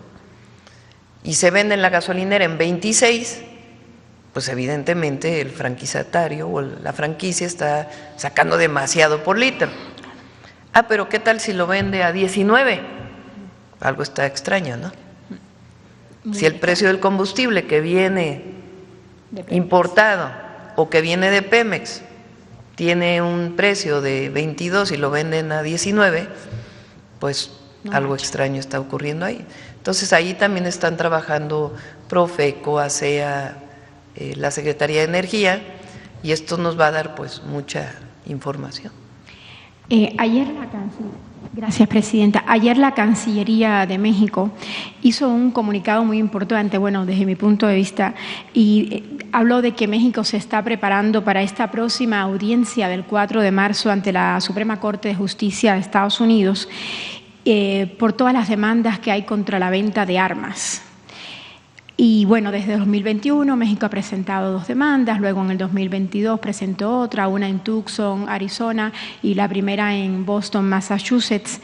y se vende en la gasolinera en 26, pues evidentemente el franquiciatario o la franquicia está sacando demasiado por litro. Ah, pero ¿qué tal si lo vende a 19? Algo está extraño, ¿no? Si el precio del combustible que viene importado o que viene de Pemex tiene un precio de 22 y lo venden a 19, pues algo extraño está ocurriendo ahí. Entonces ahí también están trabajando Profeco, ASEA, la Secretaría de Energía, y esto nos va a dar pues mucha información. Gracias, Presidenta. Ayer la Cancillería de México hizo un comunicado muy importante, bueno, desde mi punto de vista, y habló de que México se está preparando para esta próxima audiencia del 4 de marzo ante la Suprema Corte de Justicia de Estados Unidos por todas las demandas que hay contra la venta de armas. Y bueno, desde 2021 México ha presentado 2 demandas, luego en el 2022 presentó otra, una en Tucson, Arizona, y la primera en Boston, Massachusetts.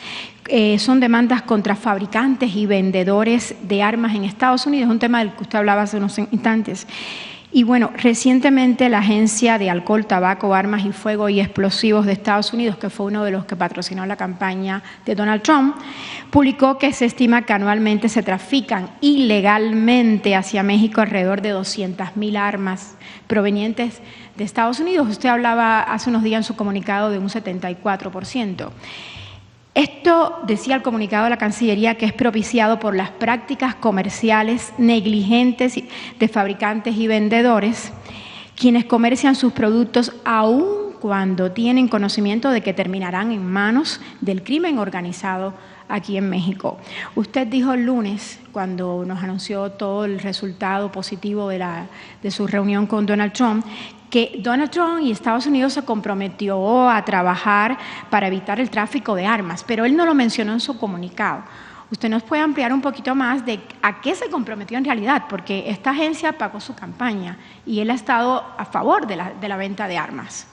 Son demandas contra fabricantes y vendedores de armas en Estados Unidos, un tema del que usted hablaba hace unos instantes. Y bueno, recientemente la Agencia de Alcohol, Tabaco, Armas y Fuego y Explosivos de Estados Unidos, que fue uno de los que patrocinó la campaña de Donald Trump, publicó que se estima que anualmente se trafican ilegalmente hacia México alrededor de 200,000 armas provenientes de Estados Unidos. Usted hablaba hace unos días en su comunicado de un 74%. Esto, decía el comunicado de la Cancillería, que es propiciado por las prácticas comerciales negligentes de fabricantes y vendedores, quienes comercian sus productos aun cuando tienen conocimiento de que terminarán en manos del crimen organizado aquí en México. Usted dijo el lunes, cuando nos anunció todo el resultado positivo de su reunión con Donald Trump, que Donald Trump y Estados Unidos se comprometió a trabajar para evitar el tráfico de armas, pero él no lo mencionó en su comunicado. ¿Usted nos puede ampliar un poquito más de a qué se comprometió en realidad? Porque esta agencia pagó su campaña y él ha estado a favor de la venta de armas.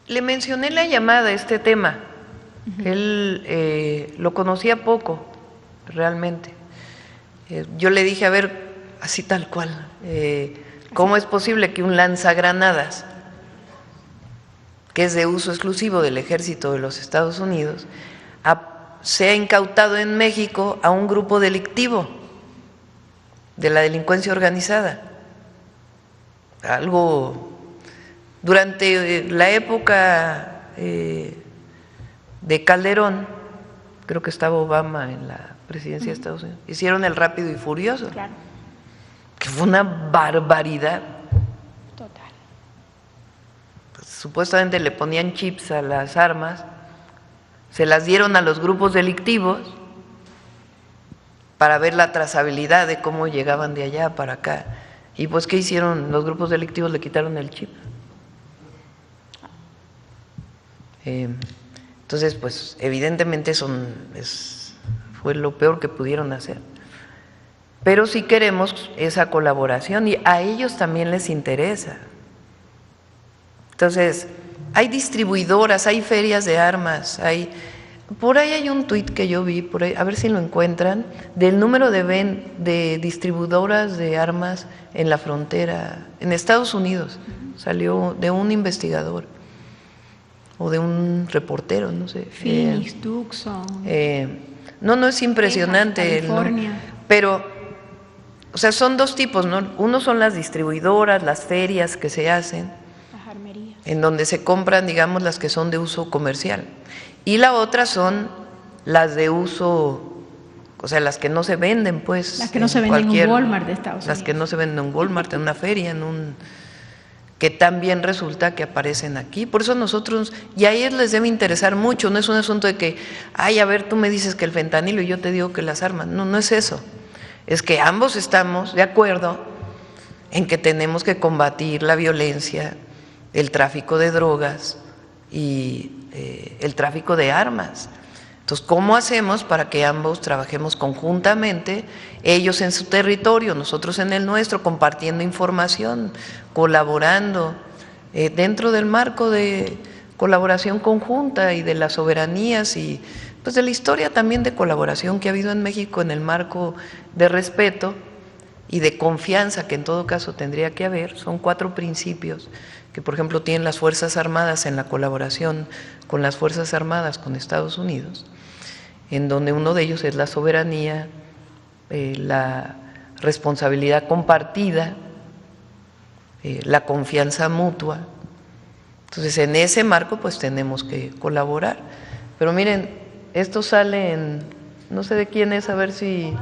Le mencioné en la llamada este tema. Él lo conocía poco, realmente. Yo le dije, a ver, así tal cual, ¿cómo es posible que un lanzagranadas, que es de uso exclusivo del Ejército de los Estados Unidos, sea incautado en México a un grupo delictivo de la delincuencia organizada? Algo, durante la época de Calderón, creo que estaba Obama en la presidencia de Estados Unidos, hicieron el Rápido y Furioso. Claro. Que fue una barbaridad. Total. Pues, supuestamente le ponían chips a las armas, se las dieron a los grupos delictivos para ver la trazabilidad de cómo llegaban de allá para acá. Y pues, ¿qué hicieron? Los grupos delictivos le quitaron el chip. Entonces, pues evidentemente fue lo peor que pudieron hacer. Pero sí queremos esa colaboración y a ellos también les interesa. Entonces, hay distribuidoras, hay ferias de armas, por ahí hay un tuit que yo vi, por ahí, a ver si lo encuentran, del número de distribuidoras de armas en la frontera, en Estados Unidos, salió de un investigador o de un reportero, no sé. Phoenix, Tucson. No es impresionante. Texas, California. Pero, o sea, son dos tipos, ¿no? Uno son las distribuidoras, las ferias que se hacen, Las armerías, en donde se compran, digamos, las que son de uso comercial. Y la otra son las de uso, o sea, las que no se venden, pues. las que no se venden en un Walmart de Estados Unidos. Las que no se venden en un Walmart, en una feria, que también resulta que aparecen aquí. Por eso nosotros, y a ellos les debe interesar mucho, no es un asunto de que, ay, a ver, tú me dices que el fentanilo y yo te digo que las armas. No es eso. Es que ambos estamos de acuerdo en que tenemos que combatir la violencia, el tráfico de drogas y el tráfico de armas. Entonces, ¿cómo hacemos para que ambos trabajemos conjuntamente, ellos en su territorio, nosotros en el nuestro, compartiendo información, colaborando dentro del marco de colaboración conjunta y de las soberanías y pues de la historia también de colaboración que ha habido en México en el marco de respeto y de confianza que en todo caso tendría que haber? Son 4 principios que, por ejemplo, tienen las Fuerzas Armadas en la colaboración con las Fuerzas Armadas con Estados Unidos, en donde uno de ellos es la soberanía, la responsabilidad compartida, la confianza mutua. Entonces, en ese marco, pues tenemos que colaborar. Pero miren, esto sale en, no sé de quién es, a ver si…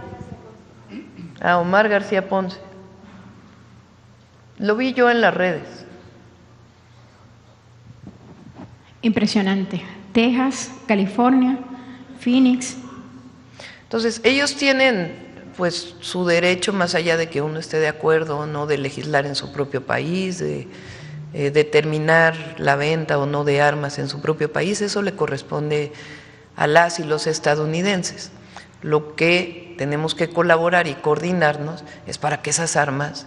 Omar García Ponce. Lo vi yo en las redes. Impresionante. Texas, California, Phoenix. Entonces, ellos tienen pues su derecho, más allá de que uno esté de acuerdo o no, de legislar en su propio país, de determinar la venta o no de armas en su propio país. Eso le corresponde a las y los estadounidenses. Lo que tenemos que colaborar y coordinarnos es para que esas armas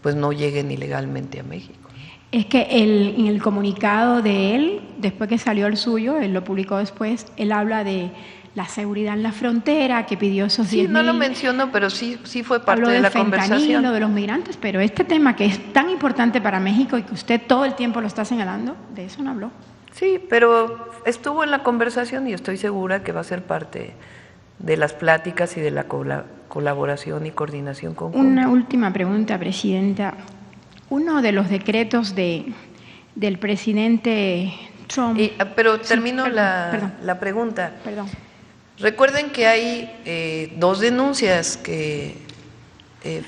pues no lleguen ilegalmente a México. Es que en el comunicado de él, después que salió el suyo, él lo publicó después, él habla de la seguridad en la frontera, que pidió esos 10,000. Sí, no lo menciono, pero sí fue parte habló de la fentanilo, conversación. de los migrantes, pero este tema que es tan importante para México y que usted todo el tiempo lo está señalando, de eso no habló. Sí, pero estuvo en la conversación y estoy segura que va a ser parte de las pláticas y de la colaboración y coordinación conjunta. Una última pregunta, Presidenta. Uno de los decretos del presidente Trump… pero termino sí, la pregunta. Perdón. Recuerden que hay 2 denuncias que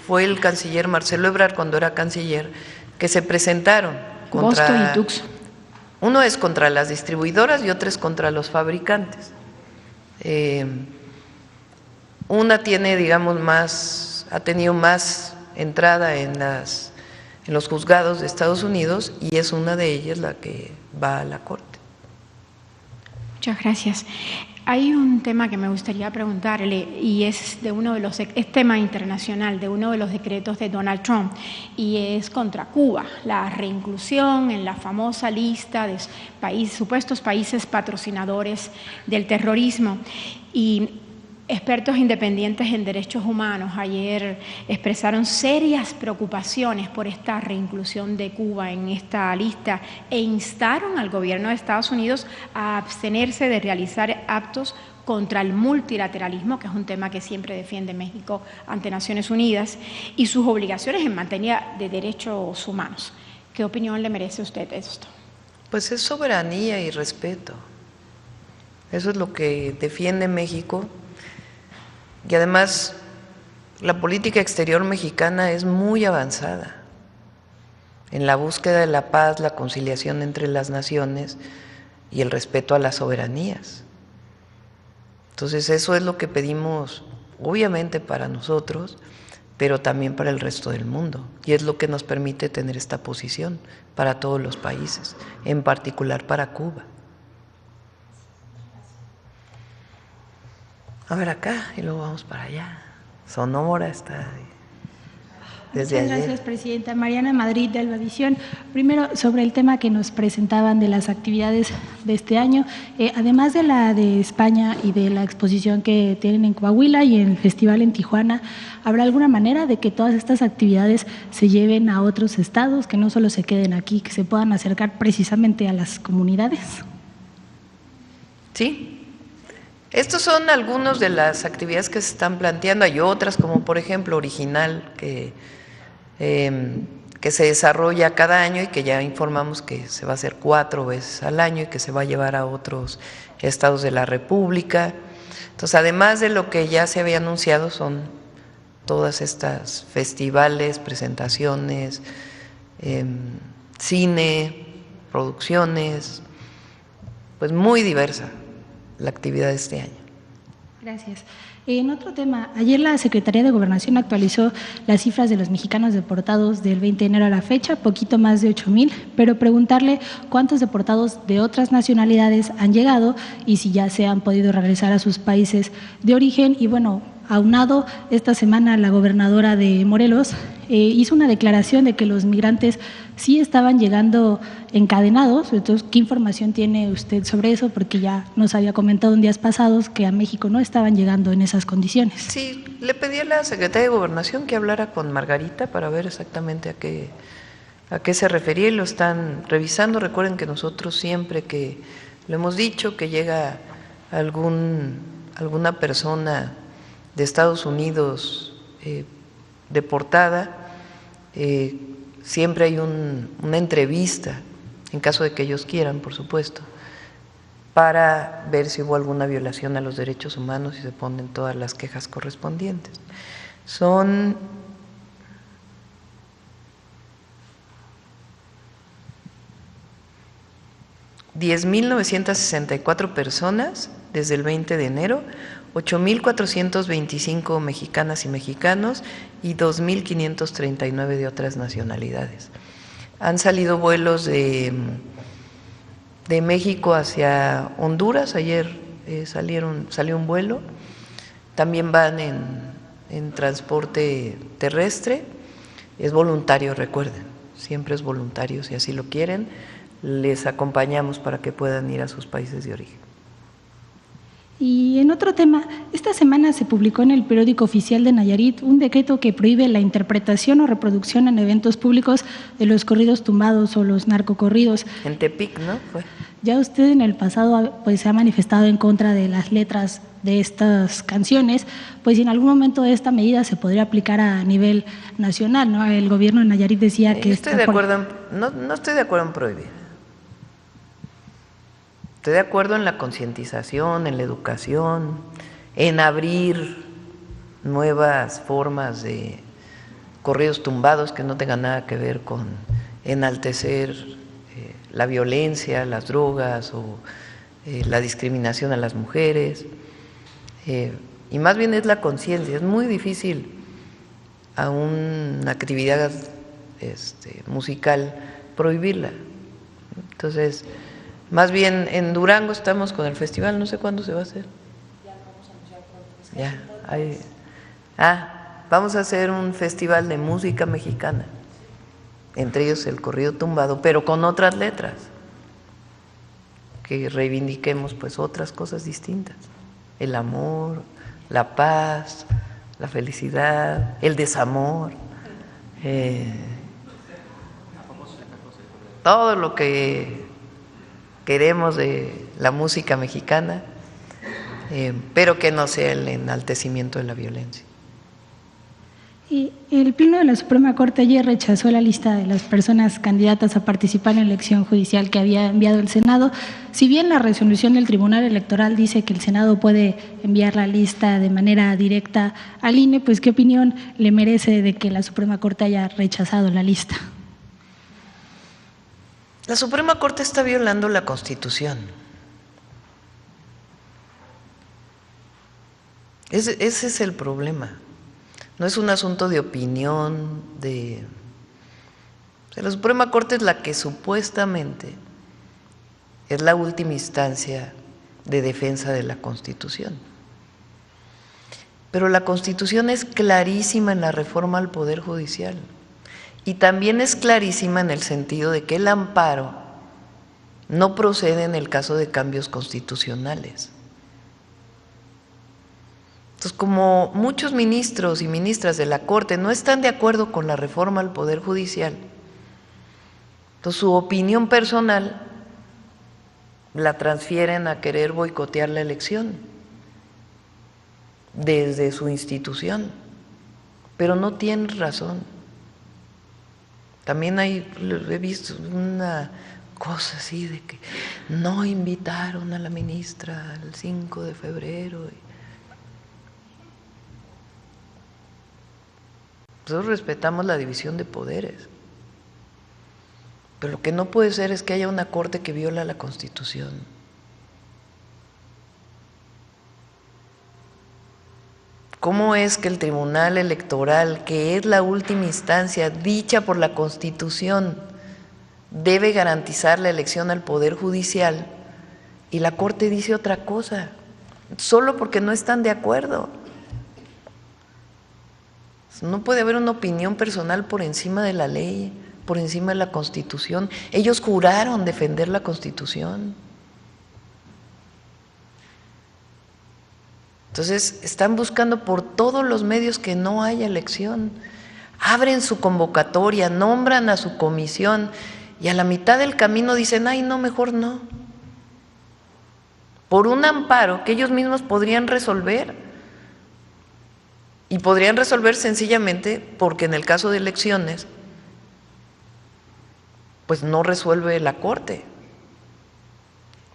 fue el canciller Marcelo Ebrard, cuando era canciller, que se presentaron contra… Boston y Tucson. Uno es contra las distribuidoras y otro es contra los fabricantes. Una tiene, digamos, ha tenido más entrada en los juzgados de Estados Unidos y es una de ellas la que va a la Corte. Muchas gracias. Hay un tema que me gustaría preguntarle y es tema internacional de uno de los decretos de Donald Trump y es contra Cuba, la reinclusión en la famosa lista de supuestos países patrocinadores del terrorismo. Y expertos independientes en derechos humanos ayer expresaron serias preocupaciones por esta reinclusión de Cuba en esta lista e instaron al gobierno de Estados Unidos a abstenerse de realizar actos contra el multilateralismo, que es un tema que siempre defiende México ante Naciones Unidas, y sus obligaciones en materia de derechos humanos. ¿Qué opinión le merece a usted esto? Pues es soberanía y respeto. Eso es lo que defiende México. Y además, la política exterior mexicana es muy avanzada en la búsqueda de la paz, la conciliación entre las naciones y el respeto a las soberanías. Entonces, eso es lo que pedimos, obviamente para nosotros, pero también para el resto del mundo. Y es lo que nos permite tener esta posición para todos los países, en particular para Cuba. A ver acá y luego vamos para allá. Sonora está desde Muchas ayer. Gracias, Presidenta. Mariana Madrid, de Albavisión. Primero, sobre el tema que nos presentaban de las actividades de este año, además de la de España y de la exposición que tienen en Coahuila y en el festival en Tijuana, ¿habrá alguna manera de que todas estas actividades se lleven a otros estados, que no solo se queden aquí, que se puedan acercar precisamente a las comunidades? Sí. Estos son algunos de las actividades que se están planteando. Hay otras, como por ejemplo Original, que se desarrolla cada año y que ya informamos que se va a hacer 4 veces al año y que se va a llevar a otros estados de la República. Entonces, además de lo que ya se había anunciado, son todas estas festivales, presentaciones, cine, producciones, pues muy diversa la actividad de este año. Gracias. En otro tema, ayer la Secretaría de Gobernación actualizó las cifras de los mexicanos deportados del 20 de enero a la fecha, poquito más de 8,000, pero preguntarle cuántos deportados de otras nacionalidades han llegado y si ya se han podido regresar a sus países de origen. Y bueno, aunado, esta semana la gobernadora de Morelos hizo una declaración de que los migrantes sí estaban llegando encadenados. Entonces, ¿qué información tiene usted sobre eso? Porque ya nos había comentado en días pasados que a México no estaban llegando en esas condiciones. Sí, le pedí a la Secretaría de Gobernación que hablara con Margarita para ver exactamente a qué se refería y lo están revisando. Recuerden que nosotros siempre que lo hemos dicho, que llega alguna persona de Estados Unidos deportada, siempre hay una entrevista, en caso de que ellos quieran, por supuesto, para ver si hubo alguna violación a los derechos humanos y se ponen todas las quejas correspondientes. Son 10,964 personas desde el 20 de enero, 8,425 mexicanas y mexicanos y 2,539 de otras nacionalidades. Han salido vuelos de México hacia Honduras, ayer salió un vuelo, también van en transporte terrestre, es voluntario, recuerden, siempre es voluntario, si así lo quieren, les acompañamos para que puedan ir a sus países de origen. Y en otro tema, esta semana se publicó en el periódico oficial de Nayarit un decreto que prohíbe la interpretación o reproducción en eventos públicos de los corridos tumbados o los narcocorridos. En Tepic, ¿no? Ya usted en el pasado pues se ha manifestado en contra de las letras de estas canciones, pues si en algún momento esta medida se podría aplicar a nivel nacional, ¿no? El gobierno de Nayarit decía que… no estoy de acuerdo en prohibir. Estoy de acuerdo en la concientización, en la educación, en abrir nuevas formas de corridos tumbados que no tengan nada que ver con enaltecer la violencia, las drogas o la discriminación a las mujeres. Y más bien es la conciencia. Es muy difícil a una actividad musical prohibirla. Entonces, más bien en Durango estamos con el festival, no sé cuándo se va a hacer. Ya vamos a anunciar pronto. Vamos a hacer un festival de música mexicana, entre ellos el corrido tumbado, pero con otras letras, que reivindiquemos pues otras cosas distintas, el amor, la paz, la felicidad, el desamor, todo lo que queremos de la música mexicana, pero que no sea el enaltecimiento de la violencia. Y el Pleno de la Suprema Corte ayer rechazó la lista de las personas candidatas a participar en la elección judicial que había enviado el Senado. Si bien la resolución del Tribunal Electoral dice que el Senado puede enviar la lista de manera directa al INE, pues ¿qué opinión le merece de que la Suprema Corte haya rechazado la lista? La Suprema Corte está violando la Constitución. Ese es el problema. No es un asunto de opinión, la Suprema Corte es la que supuestamente es la última instancia de defensa de la Constitución. Pero la Constitución es clarísima en la reforma al Poder Judicial y también es clarísima en el sentido de que el amparo no procede en el caso de cambios constitucionales. Entonces, como muchos ministros y ministras de la Corte no están de acuerdo con la reforma al Poder Judicial, entonces su opinión personal la transfieren a querer boicotear la elección desde su institución, pero no tienen razón. También he visto una cosa así de que no invitaron a la ministra el 5 de febrero. Nosotros respetamos la división de poderes, pero lo que no puede ser es que haya una corte que viola la Constitución. ¿Cómo es que el Tribunal Electoral, que es la última instancia dicha por la Constitución, debe garantizar la elección al Poder Judicial y la Corte dice otra cosa, solo porque no están de acuerdo? No puede haber una opinión personal por encima de la ley, por encima de la Constitución. Ellos juraron defender la Constitución. Entonces, están buscando por todos los medios que no haya elección. Abren su convocatoria, nombran a su comisión y a la mitad del camino dicen, ay, no, mejor no. Por un amparo que ellos mismos podrían resolver. Y podrían resolver sencillamente porque en el caso de elecciones, pues no resuelve la Corte.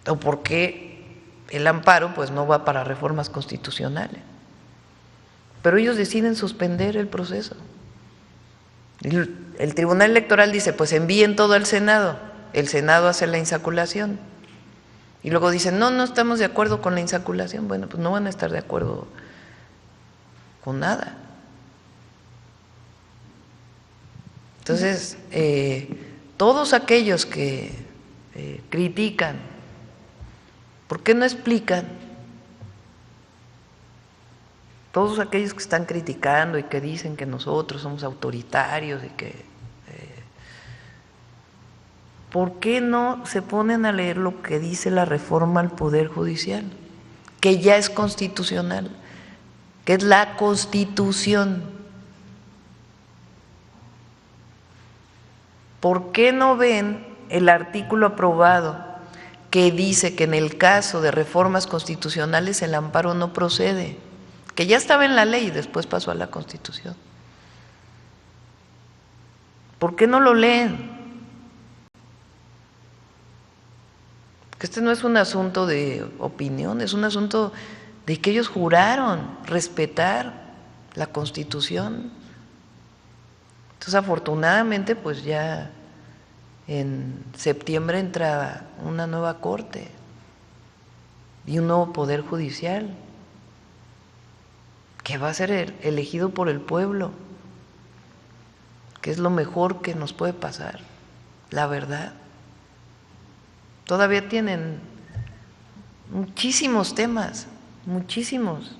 O porque el amparo pues no va para reformas constitucionales. Pero ellos deciden suspender el proceso. El Tribunal Electoral dice, pues envíen todo al Senado. El Senado hace la insaculación. Y luego dicen, no estamos de acuerdo con la insaculación. Bueno, pues no van a estar de acuerdo con nada. Entonces, todos aquellos que critican, ¿por qué no explican? Todos aquellos que están criticando y que dicen que nosotros somos autoritarios y que ¿por qué no se ponen a leer lo que dice la reforma al Poder Judicial? Que ya es constitucional, que es la Constitución. ¿Por qué no ven el artículo aprobado que dice que en el caso de reformas constitucionales el amparo no procede? Que ya estaba en la ley y después pasó a la Constitución. ¿Por qué no lo leen? Porque este no es un asunto de opinión, es un asunto de que ellos juraron respetar la Constitución. Entonces, afortunadamente, pues ya en septiembre entra una nueva Corte y un nuevo Poder Judicial que va a ser elegido por el pueblo, que es lo mejor que nos puede pasar, la verdad. Todavía tienen muchísimos temas, muchísimos.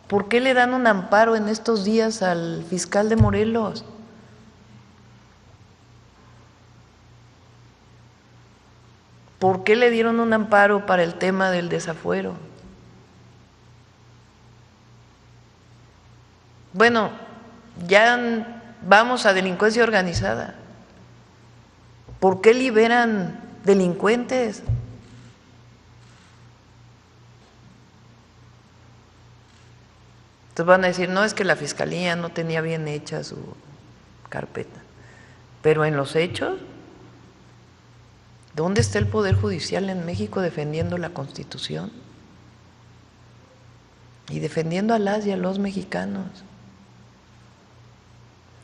¿Por qué le dan un amparo en estos días al fiscal de Morelos? ¿Por qué le dieron un amparo para el tema del desafuero? Bueno, ya vamos a delincuencia organizada. ¿Por qué liberan delincuentes? Entonces van a decir, no, es que la fiscalía no tenía bien hecha su carpeta. Pero en los hechos, ¿dónde está el Poder Judicial en México defendiendo la Constitución? Y defendiendo a las y a los mexicanos.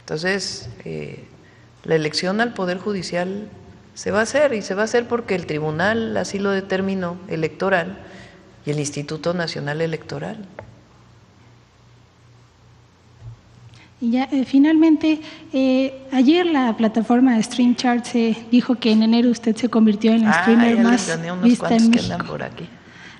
Entonces, la elección al Poder Judicial se va a hacer, y se va a hacer porque el Tribunal así lo determinó, electoral, y el Instituto Nacional Electoral. Y ya finalmente, ayer la plataforma StreamCharts dijo que en enero usted se convirtió en la streamer más vista en México. Por aquí.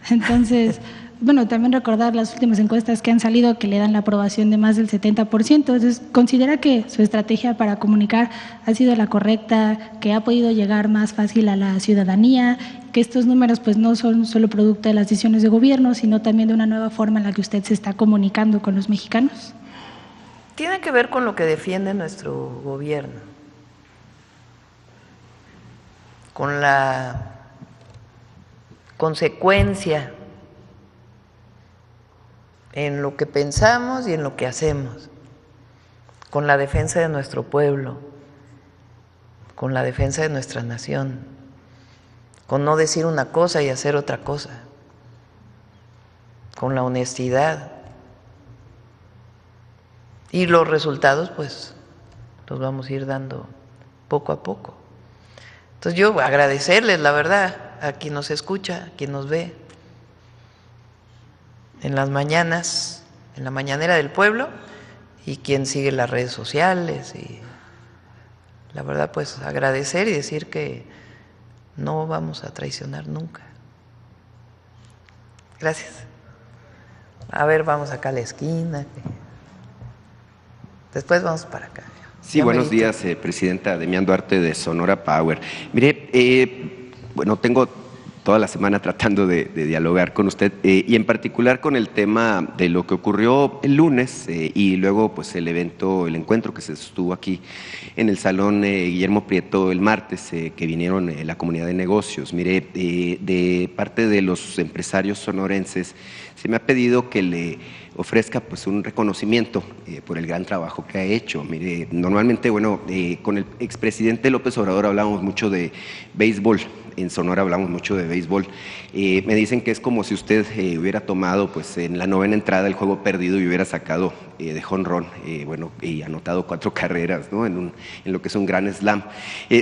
Entonces, bueno, también recordar las últimas encuestas que han salido que le dan la aprobación de más del 70%. Entonces, ¿considera que su estrategia para comunicar ha sido la correcta, que ha podido llegar más fácil a la ciudadanía, que estos números pues no son solo producto de las decisiones de gobierno, sino también de una nueva forma en la que usted se está comunicando con los mexicanos? Tiene que ver con lo que defiende nuestro gobierno, con la consecuencia en lo que pensamos y en lo que hacemos, con la defensa de nuestro pueblo, con la defensa de nuestra nación, con no decir una cosa y hacer otra cosa, con la honestidad. Y los resultados, pues, los vamos a ir dando poco a poco. Entonces yo agradecerles, la verdad, a quien nos escucha, a quien nos ve en las mañanas, en la mañanera del pueblo, y quien sigue las redes sociales. Y la verdad, pues agradecer y decir que no vamos a traicionar nunca. Gracias. A ver, vamos acá a la esquina. Después vamos para acá. Sí, buenos días, presidenta. Demián Duarte, de Sonora Power. Mire, bueno, tengo toda la semana tratando de dialogar con usted y en particular con el tema de lo que ocurrió el lunes y luego pues el encuentro que se sostuvo aquí en el Salón Guillermo Prieto el martes, que vinieron la comunidad de negocios. Mire, de parte de los empresarios sonorenses se me ha pedido que le ofrezca pues un reconocimiento por el gran trabajo que ha hecho. Mire, normalmente, bueno, con el expresidente López Obrador hablábamos mucho de béisbol. En Sonora hablamos mucho de béisbol. Me dicen que es como si usted hubiera tomado pues en la 9ª entrada el juego perdido y hubiera sacado de jonrón, bueno, y anotado 4 carreras, ¿no? En lo que es un gran slam.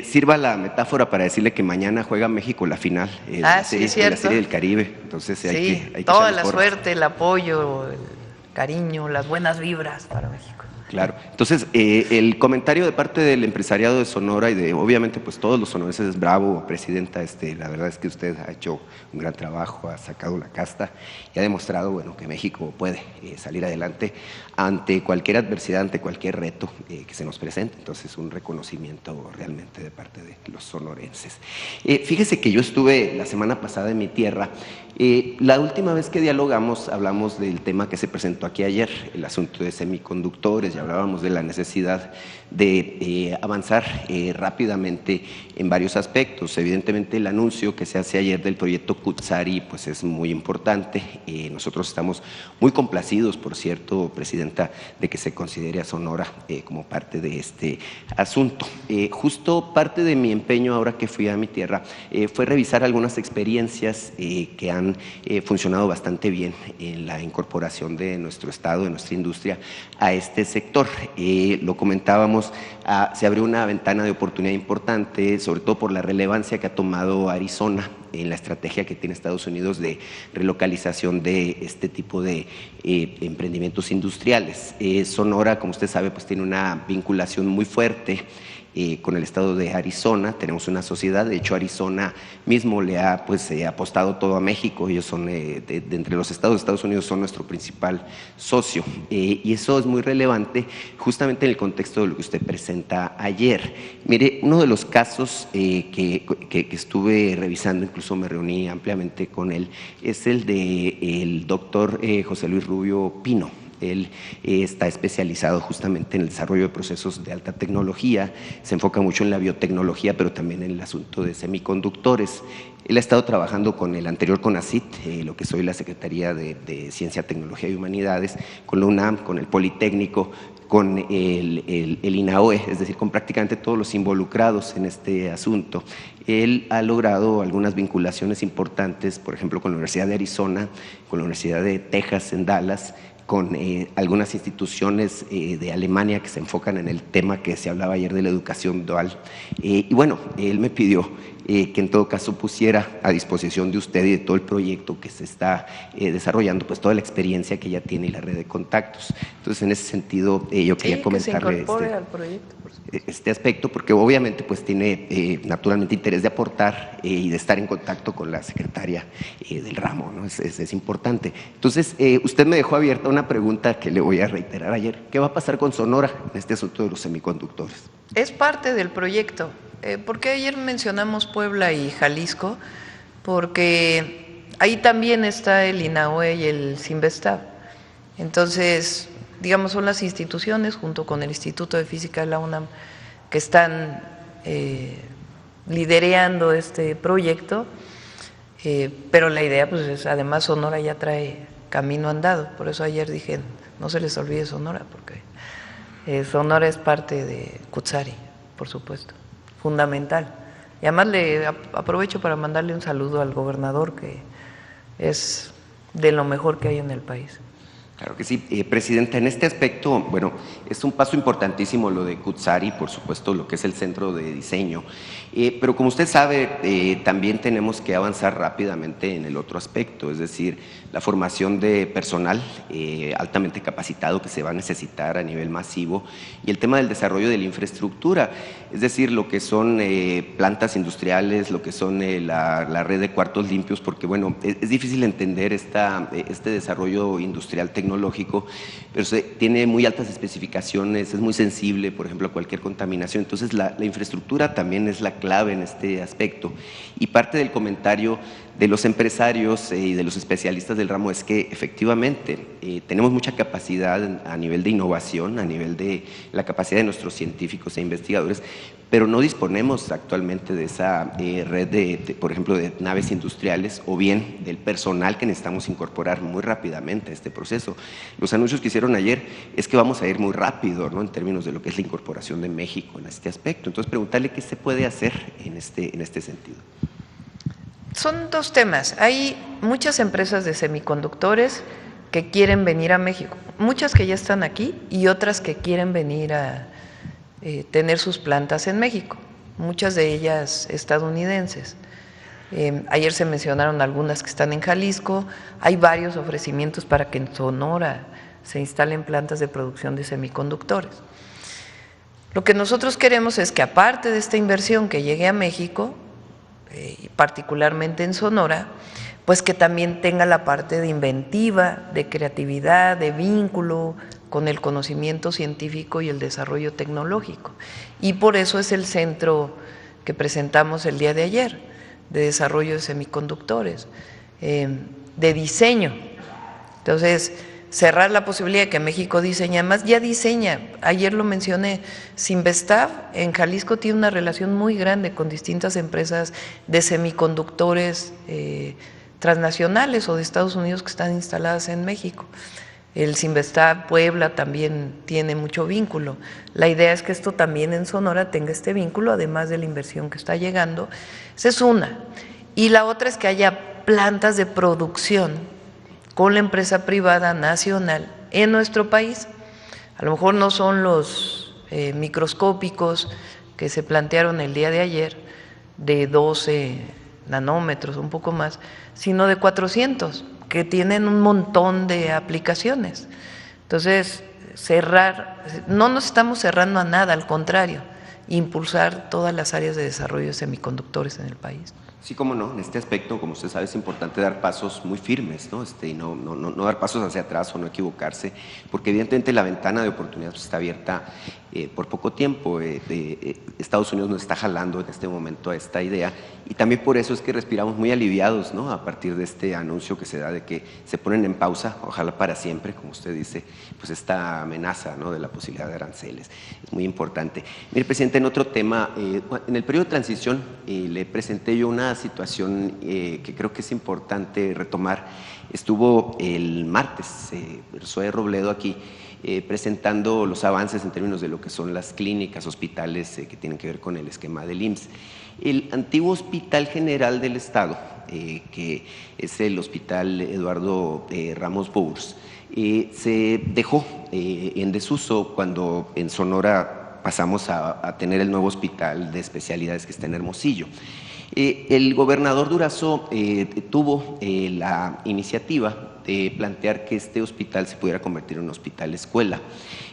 Sirva la metáfora para decirle que mañana juega México la final de la Serie del Caribe. Entonces sí, hay que toda la suerte, el apoyo, el cariño, las buenas vibras para México. Claro. Entonces, el comentario de parte del empresariado de Sonora y de, obviamente, pues todos los sonorenses es bravo, presidenta, la verdad es que usted ha hecho un gran trabajo, ha sacado la casta y ha demostrado, bueno, que México puede salir adelante ante cualquier adversidad, ante cualquier reto que se nos presente. Entonces, un reconocimiento realmente de parte de los sonorenses. Fíjese que yo estuve la semana pasada en mi tierra. La última vez que dialogamos hablamos del tema que se presentó aquí ayer, el asunto de semiconductores, y hablábamos de la necesidad de avanzar rápidamente en varios aspectos. Evidentemente el anuncio que se hace ayer del proyecto Cutzari pues es muy importante. Nosotros estamos muy complacidos, por cierto, presidenta, de que se considere a Sonora como parte de este asunto. Justo parte de mi empeño ahora que fui a mi tierra fue revisar algunas experiencias que han funcionado bastante bien en la incorporación de nuestro estado, de nuestra industria a este sector. Lo comentábamos, se abrió una ventana de oportunidad importante, sobre todo por la relevancia que ha tomado Arizona en la estrategia que tiene Estados Unidos de relocalización de este tipo de emprendimientos industriales. Sonora, como usted sabe, pues tiene una vinculación muy fuerte con el estado de Arizona. Tenemos una sociedad, de hecho Arizona mismo le ha pues apostado todo a México. Ellos son de entre los estados de Estados Unidos son nuestro principal socio y eso es muy relevante justamente en el contexto de lo que usted presenta ayer. Mire, uno de los casos que estuve revisando, incluso me reuní ampliamente con él, es el de el doctor José Luis Rubio Pino. Él está especializado justamente en el desarrollo de procesos de alta tecnología, se enfoca mucho en la biotecnología, pero también en el asunto de semiconductores. Él ha estado trabajando con el anterior CONACYT, lo que soy la Secretaría de Ciencia, Tecnología y Humanidades, con la UNAM, con el Politécnico, con el INAOE, es decir, con prácticamente todos los involucrados en este asunto. Él ha logrado algunas vinculaciones importantes, por ejemplo, con la Universidad de Arizona, con la Universidad de Texas en Dallas, con algunas instituciones de Alemania que se enfocan en el tema que se hablaba ayer de la educación dual. Y bueno, él me pidió que en todo caso pusiera a disposición de usted y de todo el proyecto que se está desarrollando, pues toda la experiencia que ya tiene y la red de contactos. Entonces, en ese sentido, yo quería comentarle… que se incorpore al proyecto. este aspecto, porque obviamente pues tiene naturalmente interés de aportar y de estar en contacto con la secretaria del ramo, ¿no? Es importante. Entonces, usted me dejó abierta una pregunta que le voy a reiterar ayer. ¿Qué va a pasar con Sonora en este asunto de los semiconductores? Es parte del proyecto. ¿Por qué ayer mencionamos Puebla y Jalisco? Porque ahí también está el INAOE y el Cinvestav. Entonces, digamos, son las instituciones, junto con el Instituto de Física de la UNAM, que están liderando este proyecto, pero la idea, pues, es, además Sonora ya trae camino andado, por eso ayer dije, no se les olvide Sonora, porque Sonora es parte de Cutzari, por supuesto, fundamental. Y además le aprovecho para mandarle un saludo al gobernador, que es de lo mejor que hay en el país. Claro que sí, Presidenta, en este aspecto, bueno, es un paso importantísimo lo de Cutzari, por supuesto, lo que es el centro de diseño, pero como usted sabe, también tenemos que avanzar rápidamente en el otro aspecto, es decir, la formación de personal altamente capacitado que se va a necesitar a nivel masivo y el tema del desarrollo de la infraestructura, es decir, lo que son plantas industriales, lo que son la red de cuartos limpios, porque bueno, es difícil entender este desarrollo industrial tecnológico, pero tiene muy altas especificaciones, es muy sensible, por ejemplo, a cualquier contaminación. Entonces, la infraestructura también es la clave en este aspecto. Y parte del comentario de los empresarios y de los especialistas del ramo es que efectivamente tenemos mucha capacidad a nivel de innovación, a nivel de la capacidad de nuestros científicos e investigadores, pero no disponemos actualmente de esa red por ejemplo, de naves industriales o bien del personal que necesitamos incorporar muy rápidamente a este proceso. Los anuncios que hicieron ayer es que vamos a ir muy rápido, ¿no?, en términos de lo que es la incorporación de México en este aspecto. Entonces, preguntarle qué se puede hacer en este sentido. Son dos temas. Hay muchas empresas de semiconductores que quieren venir a México, muchas que ya están aquí y otras que quieren venir a tener sus plantas en México, muchas de ellas estadounidenses. Ayer se mencionaron algunas que están en Jalisco, hay varios ofrecimientos para que en Sonora se instalen plantas de producción de semiconductores. Lo que nosotros queremos es que aparte de esta inversión que llegue a México, particularmente en Sonora, pues que también tenga la parte de inventiva, de creatividad, de vínculo con el conocimiento científico y el desarrollo tecnológico. Y por eso es el centro que presentamos el día de ayer, de desarrollo de semiconductores, de diseño. Entonces, cerrar la posibilidad de que México diseñe, además ya diseña, ayer lo mencioné, Cinvestav en Jalisco tiene una relación muy grande con distintas empresas de semiconductores transnacionales o de Estados Unidos que están instaladas en México. El Cinvestav Puebla también tiene mucho vínculo. La idea es que esto también en Sonora tenga este vínculo, además de la inversión que está llegando. Esa es una. Y la otra es que haya plantas de producción con la empresa privada nacional en nuestro país. A lo mejor no son los microscópicos que se plantearon el día de ayer, de 12 nanómetros, un poco más, sino de 400, que tienen un montón de aplicaciones. Entonces, no nos estamos cerrando a nada, al contrario, impulsar todas las áreas de desarrollo de semiconductores en el país. Sí, cómo no, en este aspecto, como usted sabe, es importante dar pasos muy firmes, ¿no? Y no dar pasos hacia atrás o no equivocarse, porque evidentemente la ventana de oportunidad está abierta por poco tiempo. Estados Unidos nos está jalando en este momento a esta idea y también por eso es que respiramos muy aliviados, ¿no?, a partir de este anuncio que se da de que se ponen en pausa, ojalá para siempre, como usted dice, pues esta amenaza, ¿no?, de la posibilidad de aranceles. Es muy importante. Mire, presidente, en otro tema, en el periodo de transición le presenté yo una situación que creo que es importante retomar. Estuvo el martes Zoe Robledo aquí presentando los avances en términos de lo que son las clínicas, hospitales que tienen que ver con el esquema del IMSS. El antiguo Hospital General del Estado, que es el Hospital Eduardo Ramos Bours, se dejó en desuso cuando en Sonora pasamos a tener el nuevo hospital de especialidades que está en Hermosillo. El gobernador Durazo tuvo la iniciativa plantear que este hospital se pudiera convertir en un hospital escuela.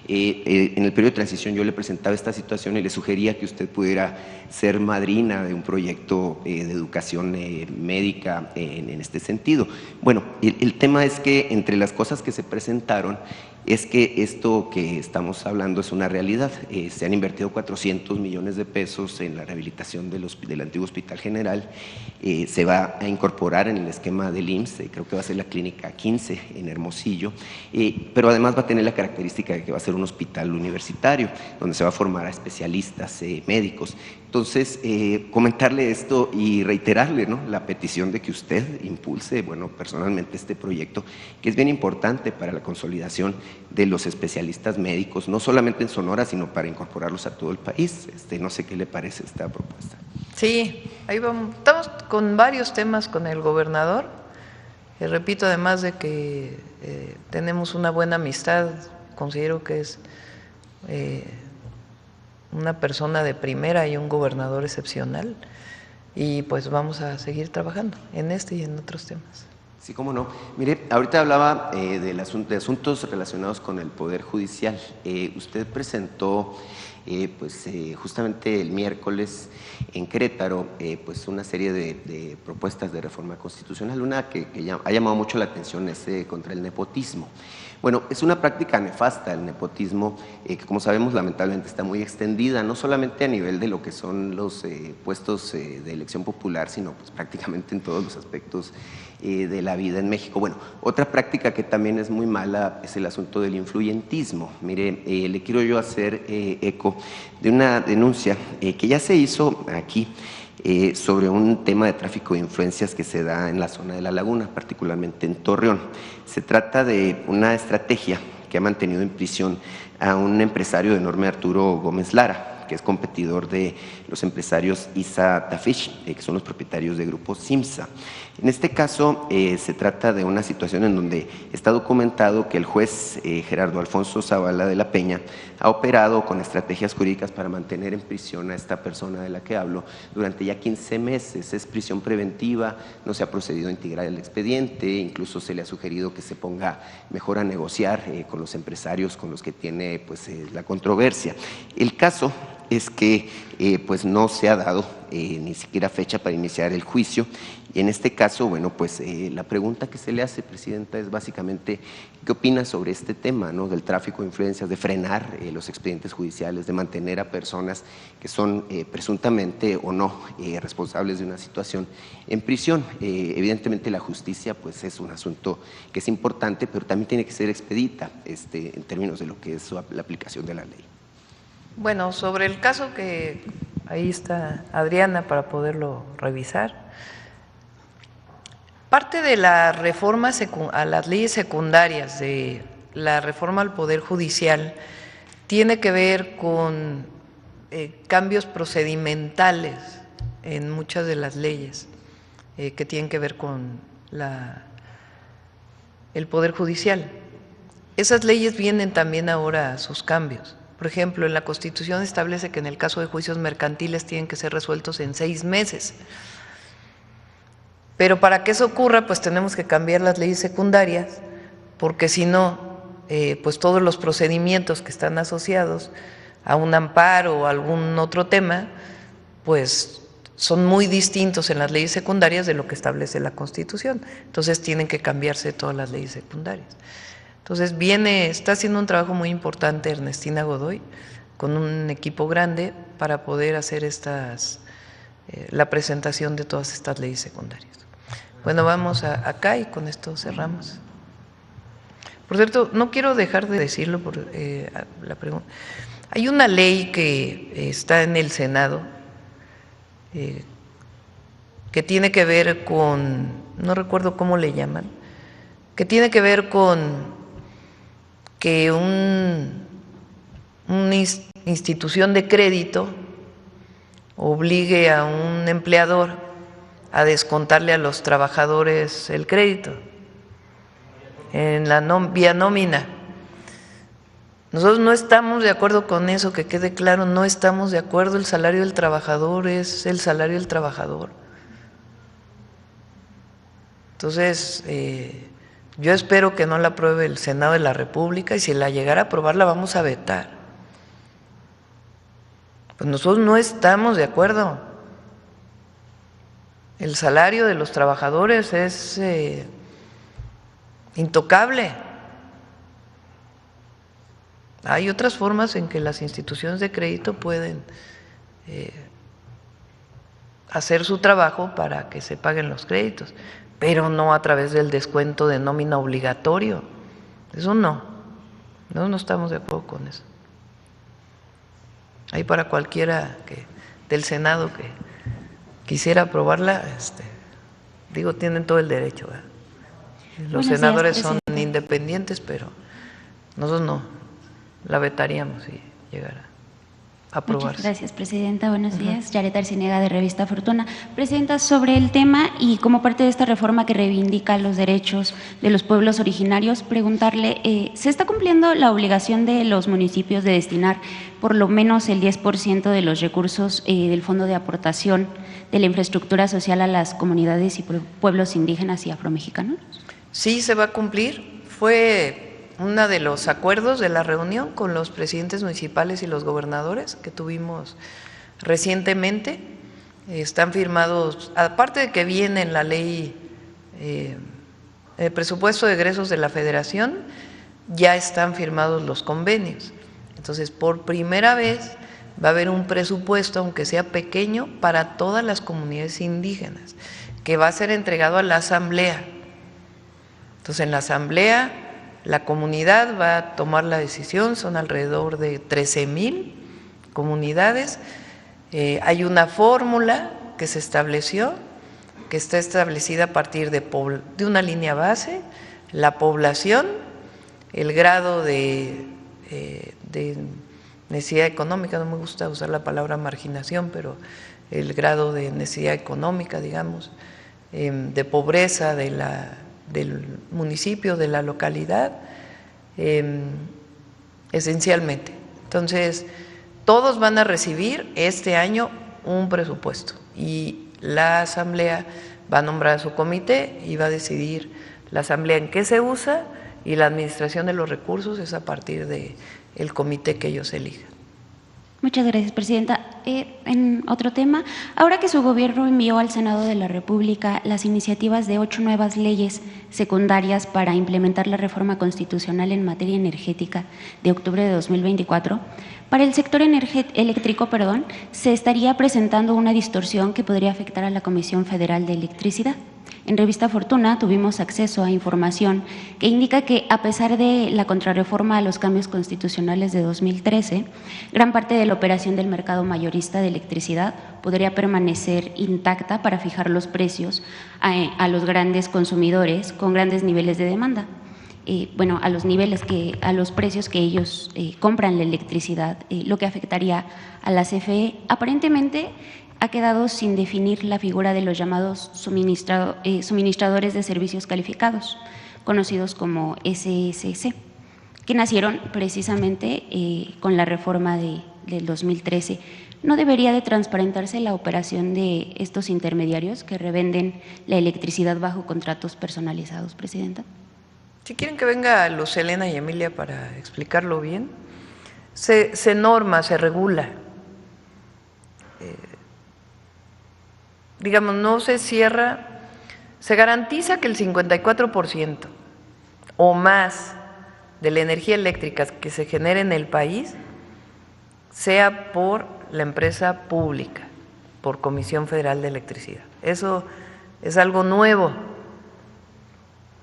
En el periodo de transición yo le presentaba esta situación y le sugería que usted pudiera ser madrina de un proyecto de educación médica en este sentido. Bueno, el tema es que entre las cosas que se presentaron es que esto que estamos hablando es una realidad. Se han invertido 400 millones de pesos en la rehabilitación del antiguo Hospital General. Se va a incorporar en el esquema del IMSS, creo que va a ser la Clínica 15 en Hermosillo, pero además va a tener la característica de que va a ser un hospital universitario, donde se va a formar a especialistas médicos. Entonces, comentarle esto y reiterarle, ¿no?, la petición de que usted impulse, bueno, personalmente este proyecto, que es bien importante para la consolidación de los especialistas médicos, no solamente en Sonora, sino para incorporarlos a todo el país. No sé qué le parece esta propuesta. Sí, ahí vamos. Estamos con varios temas con el gobernador. Repito, además de que tenemos una buena amistad, considero que es una persona de primera y un gobernador excepcional, y pues vamos a seguir trabajando en este y en otros temas. Sí, cómo no. Mire, ahorita hablaba de asuntos relacionados con el Poder Judicial. Usted presentó justamente el miércoles en Querétaro pues una serie de propuestas de reforma constitucional. Una que ha llamado mucho la atención es contra el nepotismo. Bueno, es una práctica nefasta el nepotismo, que como sabemos lamentablemente está muy extendida, no solamente a nivel de lo que son los puestos de elección popular, sino pues prácticamente en todos los aspectos de la vida en México. Bueno, otra práctica que también es muy mala es el asunto del influyentismo. Mire, le quiero yo hacer eco de una denuncia que ya se hizo aquí sobre un tema de tráfico de influencias que se da en la zona de La Laguna, particularmente en Torreón. Se trata de una estrategia que ha mantenido en prisión a un empresario de nombre Arturo Gómez Lara, que es competidor de los empresarios Isa Tafish, que son los propietarios del grupo Simsa. En este caso se trata de una situación en donde está documentado que el juez Gerardo Alfonso Zavala de la Peña ha operado con estrategias jurídicas para mantener en prisión a esta persona de la que hablo durante ya 15 meses. Es prisión preventiva, no se ha procedido a integrar el expediente, incluso se le ha sugerido que se ponga mejor a negociar con los empresarios con los que tiene pues la controversia. El caso es que pues no se ha dado ni siquiera fecha para iniciar el juicio. Y en este caso, bueno, pues la pregunta que se le hace, Presidenta, es básicamente ¿qué opina sobre este tema, ¿no?, del tráfico de influencias, de frenar los expedientes judiciales, de mantener a personas que son presuntamente o no responsables de una situación en prisión? Evidentemente la justicia pues es un asunto que es importante, pero también tiene que ser expedita en términos de lo que es la aplicación de la ley. Bueno, sobre el caso que ahí está Adriana para poderlo revisar, parte de la reforma a las leyes secundarias, de la reforma al Poder Judicial, tiene que ver con cambios procedimentales en muchas de las leyes que tienen que ver con el Poder Judicial. Esas leyes vienen también ahora a sus cambios. Por ejemplo, en la Constitución establece que en el caso de juicios mercantiles tienen que ser resueltos en 6 meses. Pero para que eso ocurra, pues tenemos que cambiar las leyes secundarias, porque si no, pues todos los procedimientos que están asociados a un amparo o algún otro tema, pues son muy distintos en las leyes secundarias de lo que establece la Constitución. Entonces tienen que cambiarse todas las leyes secundarias. Entonces está haciendo un trabajo muy importante Ernestina Godoy con un equipo grande para poder hacer la presentación de todas estas leyes secundarias. Bueno, vamos acá y con esto cerramos. Por cierto, no quiero dejar de decirlo por la pregunta. Hay una ley que está en el Senado que tiene que ver con, no recuerdo cómo le llaman, que tiene que ver con que una institución de crédito obligue a un empleador a descontarle a los trabajadores el crédito en la vía nómina. Nosotros no estamos de acuerdo con eso, que quede claro, no estamos de acuerdo. El salario del trabajador es el salario del trabajador. Entonces, Yo espero que no la apruebe el Senado de la República y si la llegara a aprobar la vamos a vetar. Pues nosotros no estamos de acuerdo. El salario de los trabajadores es intocable. Hay otras formas en que las instituciones de crédito pueden hacer su trabajo para que se paguen los créditos, pero no a través del descuento de nómina obligatorio. Eso no estamos de acuerdo con eso. Ahí para cualquiera del Senado que quisiera aprobarla, tienen todo el derecho, ¿verdad? Los senadores son independientes, pero nosotros no, la vetaríamos si llegara a aprobarse. Muchas gracias, Presidenta. Buenos días. Yaret Arcinega, de Revista Fortuna. Presidenta, sobre el tema y como parte de esta reforma que reivindica los derechos de los pueblos originarios, preguntarle, ¿se está cumpliendo la obligación de los municipios de destinar por lo menos el 10% de los recursos del Fondo de Aportación de la Infraestructura Social a las comunidades y pueblos indígenas y afromexicanos? Sí, se va a cumplir. Fue uno de los acuerdos de la reunión con los presidentes municipales y los gobernadores que tuvimos recientemente. Están firmados, aparte de que viene en la ley el presupuesto de egresos de la Federación, ya están firmados los convenios. Entonces, por primera vez va a haber un presupuesto, aunque sea pequeño, para todas las comunidades indígenas, que va a ser entregado a la Asamblea. Entonces, en la Asamblea la comunidad va a tomar la decisión, son alrededor de 13,000 comunidades. Hay una fórmula que se estableció, que está establecida a partir de una línea base, la población, el grado de necesidad económica, no me gusta usar la palabra marginación, pero el grado de necesidad económica, digamos, de pobreza del municipio, de la localidad, esencialmente. Entonces, todos van a recibir este año un presupuesto y la Asamblea va a nombrar a su comité y va a decidir la Asamblea en qué se usa y la administración de los recursos es a partir del comité que ellos elijan. Muchas gracias, Presidenta. En otro tema, ahora que su gobierno envió al Senado de la República las iniciativas de 8 nuevas leyes secundarias para implementar la reforma constitucional en materia energética de octubre de 2024, para el sector eléctrico, se estaría presentando una distorsión que podría afectar a la Comisión Federal de Electricidad. En Revista Fortuna tuvimos acceso a información que indica que, a pesar de la contrarreforma a los cambios constitucionales de 2013, gran parte de la operación del mercado mayorista de electricidad podría permanecer intacta para fijar los precios a los grandes consumidores con grandes niveles de demanda. A los precios que ellos compran la electricidad, lo que afectaría a la CFE. Aparentemente ha quedado sin definir la figura de los llamados suministradores de servicios calificados, conocidos como SSC, que nacieron precisamente con la reforma del 2013. ¿No debería de transparentarse la operación de estos intermediarios que revenden la electricidad bajo contratos personalizados, Presidenta? Si quieren que venga Luz Helena y Emilia para explicarlo bien, se norma, se regula. Digamos, no se cierra, se garantiza que el 54% o más de la energía eléctrica que se genere en el país sea por la empresa pública, por Comisión Federal de Electricidad. Eso es algo nuevo,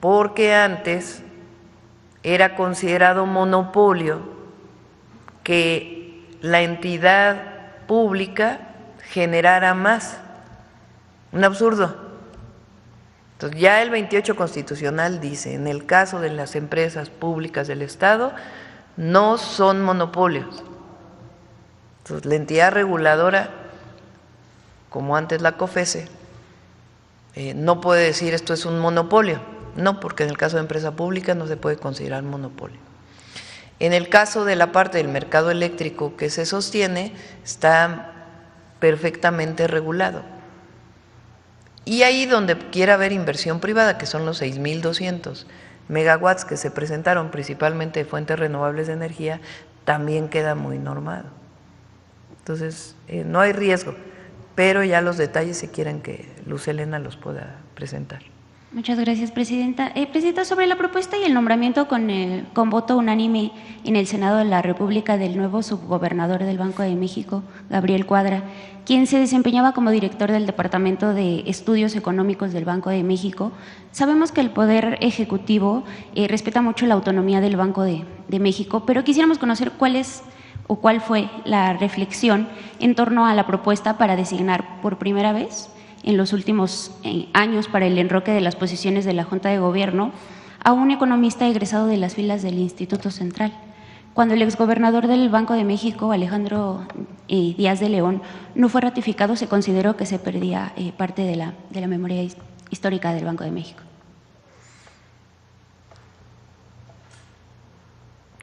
porque antes era considerado monopolio que la entidad pública generara más. Un absurdo. Entonces, ya el 28 constitucional dice, en el caso de las empresas públicas del Estado, no son monopolios. Entonces, la entidad reguladora, como antes la COFESE, no puede decir esto es un monopolio. No, porque en el caso de empresa pública no se puede considerar monopolio. En el caso de la parte del mercado eléctrico que se sostiene, está perfectamente regulado. Y ahí donde quiera haber inversión privada, que son los 6,200 megawatts que se presentaron, principalmente de fuentes renovables de energía, también queda muy normado. Entonces, no hay riesgo, pero ya los detalles, si quieren que Luz Helena los pueda presentar. Muchas gracias, Presidenta. Presidenta, sobre la propuesta y el nombramiento con voto unánime en el Senado de la República del nuevo subgobernador del Banco de México, Gabriel Cuadra, quien se desempeñaba como director del Departamento de Estudios Económicos del Banco de México, sabemos que el Poder Ejecutivo respeta mucho la autonomía del Banco de México, pero quisiéramos conocer cuál fue la reflexión en torno a la propuesta para designar por primera vez en los últimos años para el enroque de las posiciones de la Junta de Gobierno a un economista egresado de las filas del Instituto Central. Cuando el exgobernador del Banco de México, Alejandro Díaz de León, no fue ratificado, se consideró que se perdía parte de la memoria histórica del Banco de México.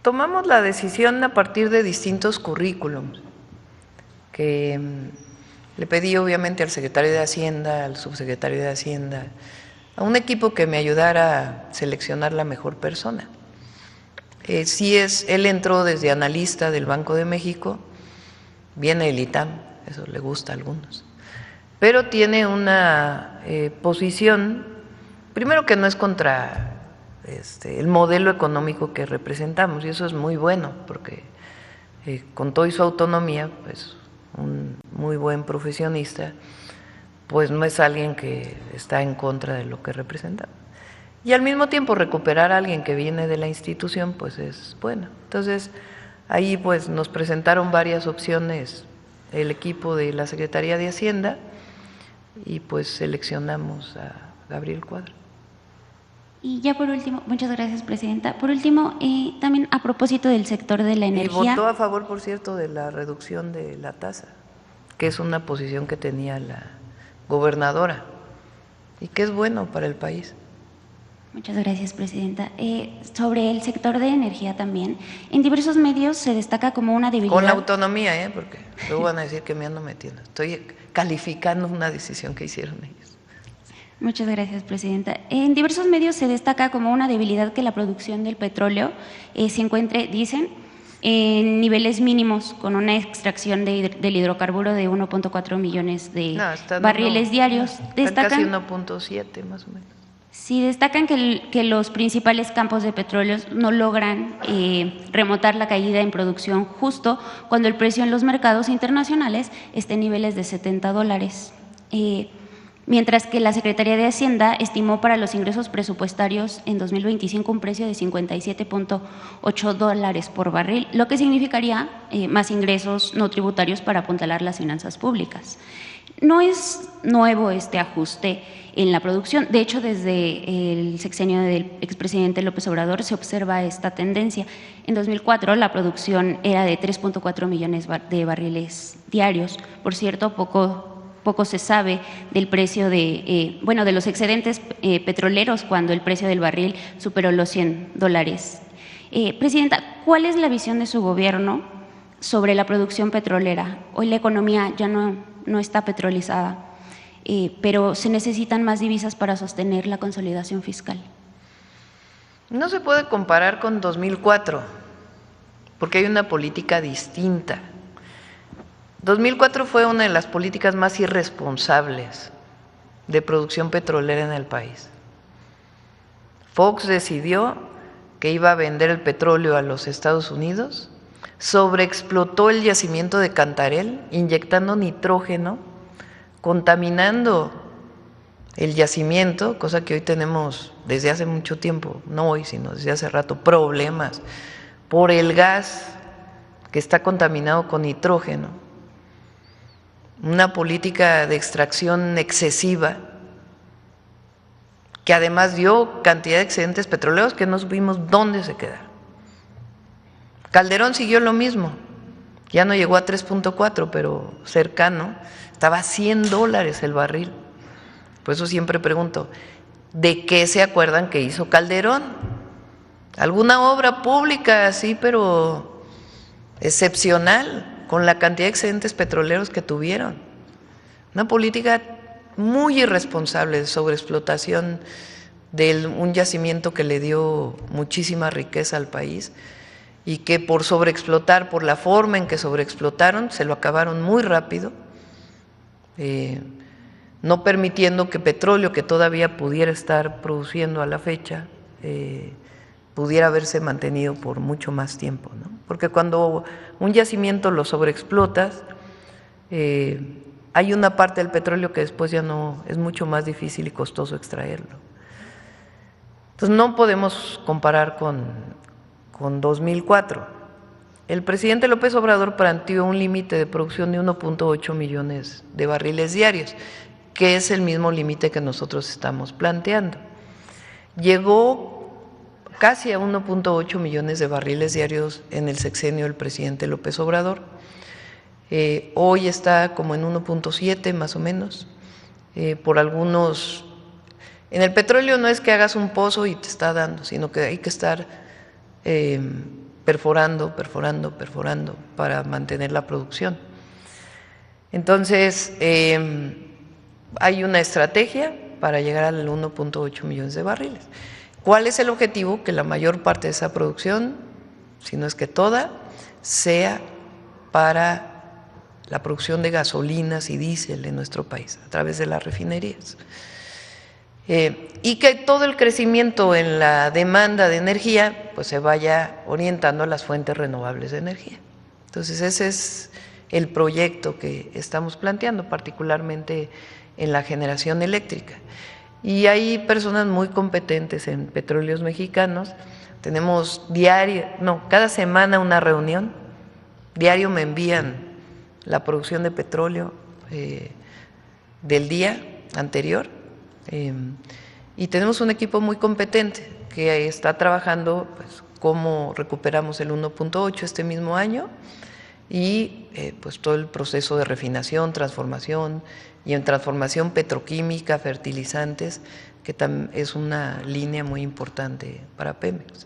Tomamos la decisión a partir de distintos currículums que le pedí obviamente al secretario de Hacienda, al subsecretario de Hacienda, a un equipo que me ayudara a seleccionar la mejor persona. Él entró desde analista del Banco de México, viene del ITAM, eso le gusta a algunos, pero tiene una posición, primero que no es contra el modelo económico que representamos, y eso es muy bueno, porque con toda su autonomía, pues un muy buen profesionista, pues no es alguien que está en contra de lo que representamos. Y al mismo tiempo recuperar a alguien que viene de la institución, pues es bueno. Entonces, ahí pues nos presentaron varias opciones el equipo de la Secretaría de Hacienda y pues seleccionamos a Gabriel Cuadra. Y ya por último, muchas gracias, Presidenta. Por último, también a propósito del sector de la energía. Y votó a favor, por cierto, de la reducción de la tasa, que es una posición que tenía la gobernadora y que es bueno para el país. Muchas gracias, Presidenta. Sobre el sector de energía también, en diversos medios se destaca como una debilidad. Con la autonomía, porque luego van a decir que me ando metiendo. Estoy calificando una decisión que hicieron ellos. Muchas gracias, Presidenta. En diversos medios se destaca como una debilidad que la producción del petróleo se encuentre, dicen, en niveles mínimos, con una extracción del hidrocarburo de 1.4 millones de barriles diarios. Destacan casi 1.7 más o menos. Sí, destacan que los principales campos de petróleo no logran remontar la caída en producción justo cuando el precio en los mercados internacionales está en niveles de $70. Mientras que la Secretaría de Hacienda estimó para los ingresos presupuestarios en 2025 un precio de $57.8 por barril, lo que significaría más ingresos no tributarios para apuntalar las finanzas públicas. No es nuevo este ajuste en la producción, de hecho desde el sexenio del expresidente López Obrador se observa esta tendencia. En 2004 la producción era de 3.4 millones de barriles diarios, por cierto, poco se sabe del precio de los excedentes petroleros cuando el precio del barril superó los $100. Presidenta, ¿cuál es la visión de su gobierno sobre la producción petrolera? Hoy la economía ya no está petrolizada, pero se necesitan más divisas para sostener la consolidación fiscal. No se puede comparar con 2004, porque hay una política distinta. 2004 fue una de las políticas más irresponsables de producción petrolera en el país. Fox decidió que iba a vender el petróleo a los Estados Unidos, sobreexplotó el yacimiento de Cantarell, inyectando nitrógeno, contaminando el yacimiento, cosa que hoy tenemos desde hace mucho tiempo, no hoy, sino desde hace rato, problemas por el gas que está contaminado con nitrógeno. Una política de extracción excesiva que además dio cantidad de excedentes petroleros que no supimos dónde se quedaron. Calderón siguió lo mismo, ya no llegó a 3.4, pero cercano, estaba a $100 el barril. Por eso siempre pregunto, ¿de qué se acuerdan que hizo Calderón? ¿Alguna obra pública así, pero excepcional? Con la cantidad de excedentes petroleros que tuvieron. Una política muy irresponsable de sobreexplotación de un yacimiento que le dio muchísima riqueza al país y que por sobreexplotar, por la forma en que sobreexplotaron, se lo acabaron muy rápido, no permitiendo que petróleo que todavía pudiera estar produciendo a la fecha pudiera haberse mantenido por mucho más tiempo, ¿no? Porque cuando un yacimiento lo sobreexplotas, hay una parte del petróleo que después ya no, es mucho más difícil y costoso extraerlo. Entonces no podemos comparar con 2004. El presidente López Obrador planteó un límite de producción de 1.8 millones de barriles diarios, que es el mismo límite que nosotros estamos planteando. Llegó casi a 1.8 millones de barriles diarios en el sexenio del presidente López Obrador. Hoy está como en 1.7 más o menos, por algunos. En el petróleo no es que hagas un pozo y te está dando, sino que hay que estar perforando para mantener la producción. Entonces, hay una estrategia para llegar al 1.8 millones de barriles. ¿Cuál es el objetivo? Que la mayor parte de esa producción, si no es que toda, sea para la producción de gasolinas y diésel en nuestro país, a través de las refinerías. Y que todo el crecimiento en la demanda de energía pues se vaya orientando a las fuentes renovables de energía. Entonces ese es el proyecto que estamos planteando, particularmente en la generación eléctrica. Y hay personas muy competentes en Petróleos Mexicanos. Tenemos cada semana una reunión, diario me envían la producción de petróleo del día anterior. Y tenemos un equipo muy competente que está trabajando pues, cómo recuperamos el 1.8 este mismo año y pues todo el proceso de refinación, transformación y en transformación petroquímica, fertilizantes, que es una línea muy importante para Pemex.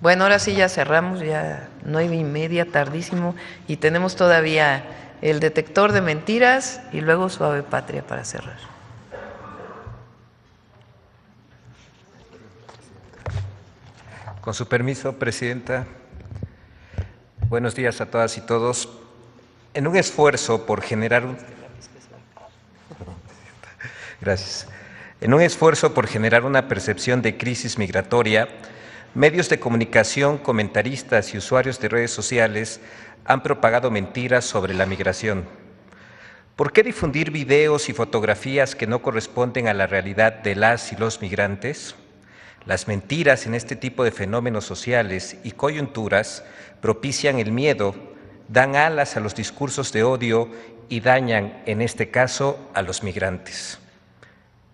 Bueno, ahora sí ya cerramos, ya 9:30, tardísimo, y tenemos todavía el detector de mentiras y luego Suave Patria para cerrar. Con su permiso, Presidenta, buenos días a todas y todos. En un esfuerzo por generar una percepción de crisis migratoria, medios de comunicación, comentaristas y usuarios de redes sociales han propagado mentiras sobre la migración. ¿Por qué difundir videos y fotografías que no corresponden a la realidad de las y los migrantes? Las mentiras en este tipo de fenómenos sociales y coyunturas propician el miedo, dan alas a los discursos de odio y dañan, en este caso, a los migrantes.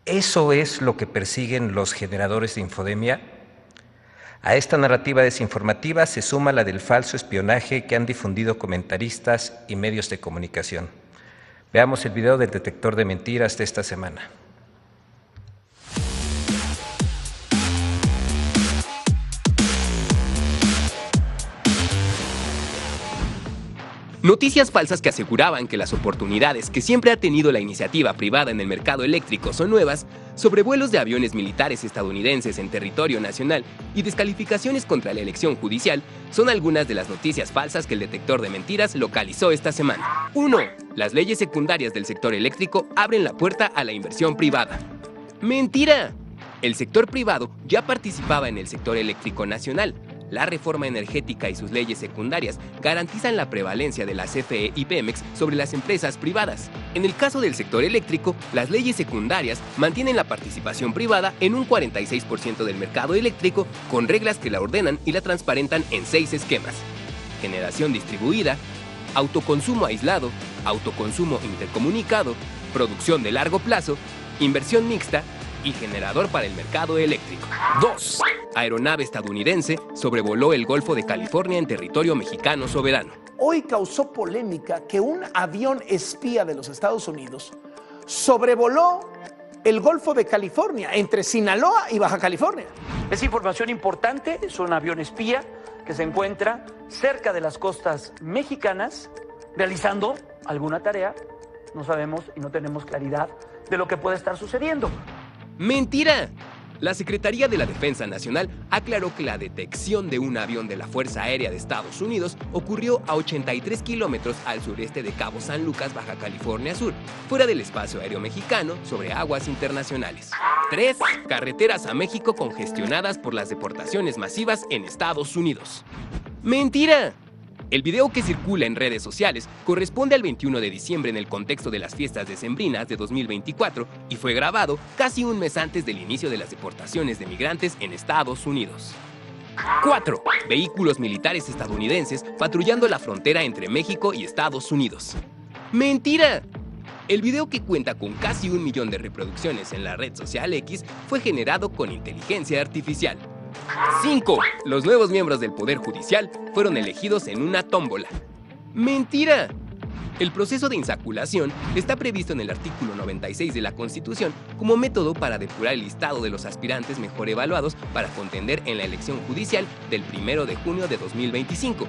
¿Eso es lo que persiguen los generadores de infodemia? A esta narrativa desinformativa se suma la del falso espionaje que han difundido comentaristas y medios de comunicación. Veamos el video del detector de mentiras de esta semana. Noticias falsas que aseguraban que las oportunidades que siempre ha tenido la iniciativa privada en el mercado eléctrico son nuevas, sobrevuelos de aviones militares estadounidenses en territorio nacional y descalificaciones contra la elección judicial son algunas de las noticias falsas que el detector de mentiras localizó esta semana. 1. Las leyes secundarias del sector eléctrico abren la puerta a la inversión privada. ¡Mentira! El sector privado ya participaba en el sector eléctrico nacional. La reforma energética y sus leyes secundarias garantizan la prevalencia de la CFE y Pemex sobre las empresas privadas. En el caso del sector eléctrico, las leyes secundarias mantienen la participación privada en un 46% del mercado eléctrico con reglas que la ordenan y la transparentan en 6 esquemas: generación distribuida, autoconsumo aislado, autoconsumo intercomunicado, producción de largo plazo, inversión mixta y generador para el mercado eléctrico. 2. Aeronave estadounidense sobrevoló el Golfo de California en territorio mexicano soberano. Hoy causó polémica que un avión espía de los Estados Unidos sobrevoló el Golfo de California, entre Sinaloa y Baja California. Es información importante, es un avión espía que se encuentra cerca de las costas mexicanas realizando alguna tarea. No sabemos y no tenemos claridad de lo que puede estar sucediendo. ¡Mentira! La Secretaría de la Defensa Nacional aclaró que la detección de un avión de la Fuerza Aérea de Estados Unidos ocurrió a 83 kilómetros al sureste de Cabo San Lucas, Baja California Sur, fuera del espacio aéreo mexicano, sobre aguas internacionales. 3. Carreteras a México congestionadas por las deportaciones masivas en Estados Unidos. ¡Mentira! El video que circula en redes sociales corresponde al 21 de diciembre en el contexto de las fiestas decembrinas de 2024 y fue grabado casi un mes antes del inicio de las deportaciones de migrantes en Estados Unidos. 4. Vehículos militares estadounidenses patrullando la frontera entre México y Estados Unidos. ¡Mentira! El video, que cuenta con casi 1 millón de reproducciones en la red social X, fue generado con inteligencia artificial. 5. Los nuevos miembros del Poder Judicial fueron elegidos en una tómbola. ¡Mentira! El proceso de insaculación está previsto en el artículo 96 de la Constitución como método para depurar el listado de los aspirantes mejor evaluados para contender en la elección judicial del 1 de junio de 2025.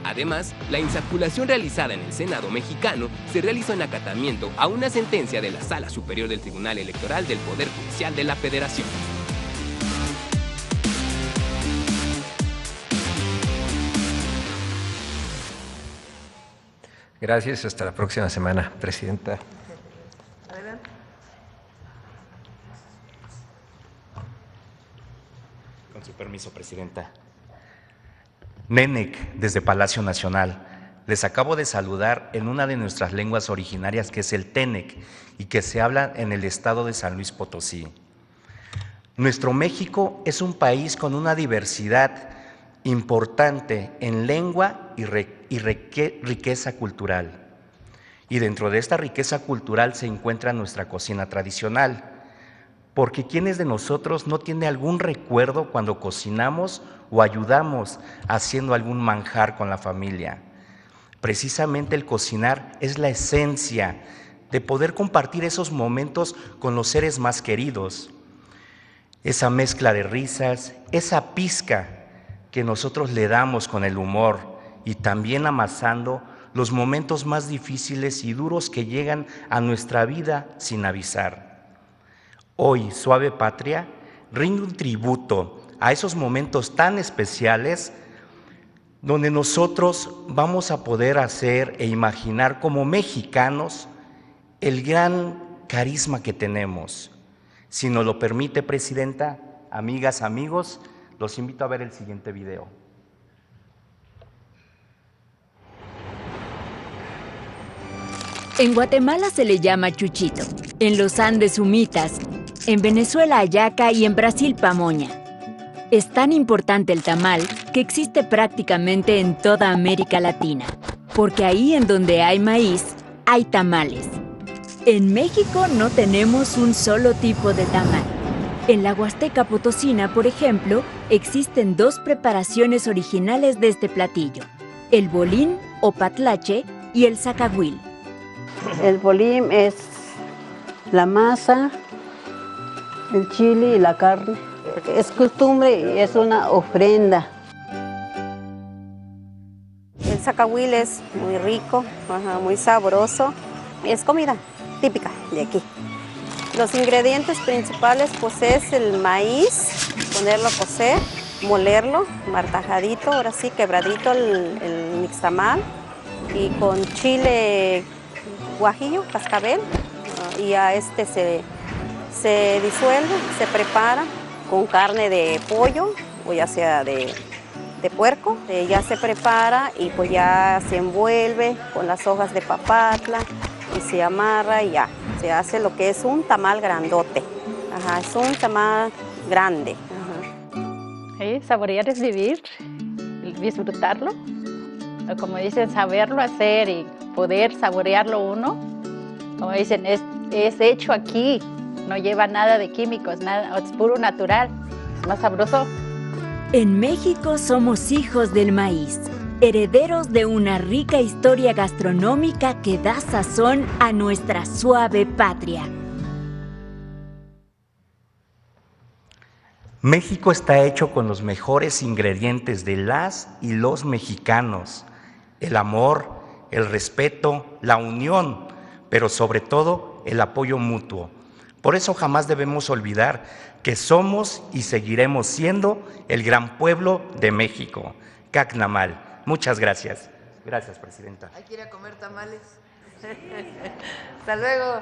Además, la insaculación realizada en el Senado mexicano se realizó en acatamiento a una sentencia de la Sala Superior del Tribunal Electoral del Poder Judicial de la Federación. Gracias, hasta la próxima semana, Presidenta. Adelante. Con su permiso, Presidenta. Nenec, desde Palacio Nacional. Les acabo de saludar en una de nuestras lenguas originarias, que es el Tenec, y que se habla en el estado de San Luis Potosí. Nuestro México es un país con una diversidad importante en lengua y riqueza cultural. Y dentro de esta riqueza cultural se encuentra nuestra cocina tradicional, porque ¿quiénes de nosotros no tiene algún recuerdo cuando cocinamos o ayudamos haciendo algún manjar con la familia? Precisamente el cocinar es la esencia de poder compartir esos momentos con los seres más queridos. Esa mezcla de risas, esa pizca que nosotros le damos con el humor y también amasando los momentos más difíciles y duros que llegan a nuestra vida sin avisar. Hoy, Suave Patria rinde un tributo a esos momentos tan especiales donde nosotros vamos a poder hacer e imaginar como mexicanos el gran carisma que tenemos. Si nos lo permite, Presidenta, amigas, amigos, los invito a ver el siguiente video. En Guatemala se le llama chuchito, en los Andes humitas, en Venezuela hallaca y en Brasil pamoña. Es tan importante el tamal que existe prácticamente en toda América Latina, porque ahí en donde hay maíz, hay tamales. En México no tenemos un solo tipo de tamal. En la Huasteca Potosina, por ejemplo, existen 2 preparaciones originales de este platillo: el bolín o patlache y el zacahuil. El bolín es la masa, el chile y la carne. Es costumbre y es una ofrenda. El zacahuil es muy rico, muy sabroso. Es comida típica de aquí. Los ingredientes principales pues es el maíz, ponerlo a cocer, molerlo, martajadito, ahora sí, quebradito el nixtamal, y con chile guajillo, cascabel, y a se disuelve, se prepara con carne de pollo o ya sea de puerco, ya se prepara y pues ya se envuelve con las hojas de papatla y se amarra y ya, se hace lo que es un tamal grandote. Ajá, es un tamal grande. Sí, saborear es vivir, disfrutarlo, como dicen, saberlo hacer y poder saborearlo uno. Como dicen, es hecho aquí, no lleva nada de químicos, nada, es puro natural, es más sabroso. En México somos hijos del maíz, herederos de una rica historia gastronómica que da sazón a nuestra suave patria. México está hecho con los mejores ingredientes de las y los mexicanos: el amor, el respeto, la unión, pero sobre todo el apoyo mutuo. Por eso jamás debemos olvidar que somos y seguiremos siendo el gran pueblo de México. Cacnamal. Muchas gracias. Gracias, presidenta. Hay que ir a comer tamales. Hasta luego.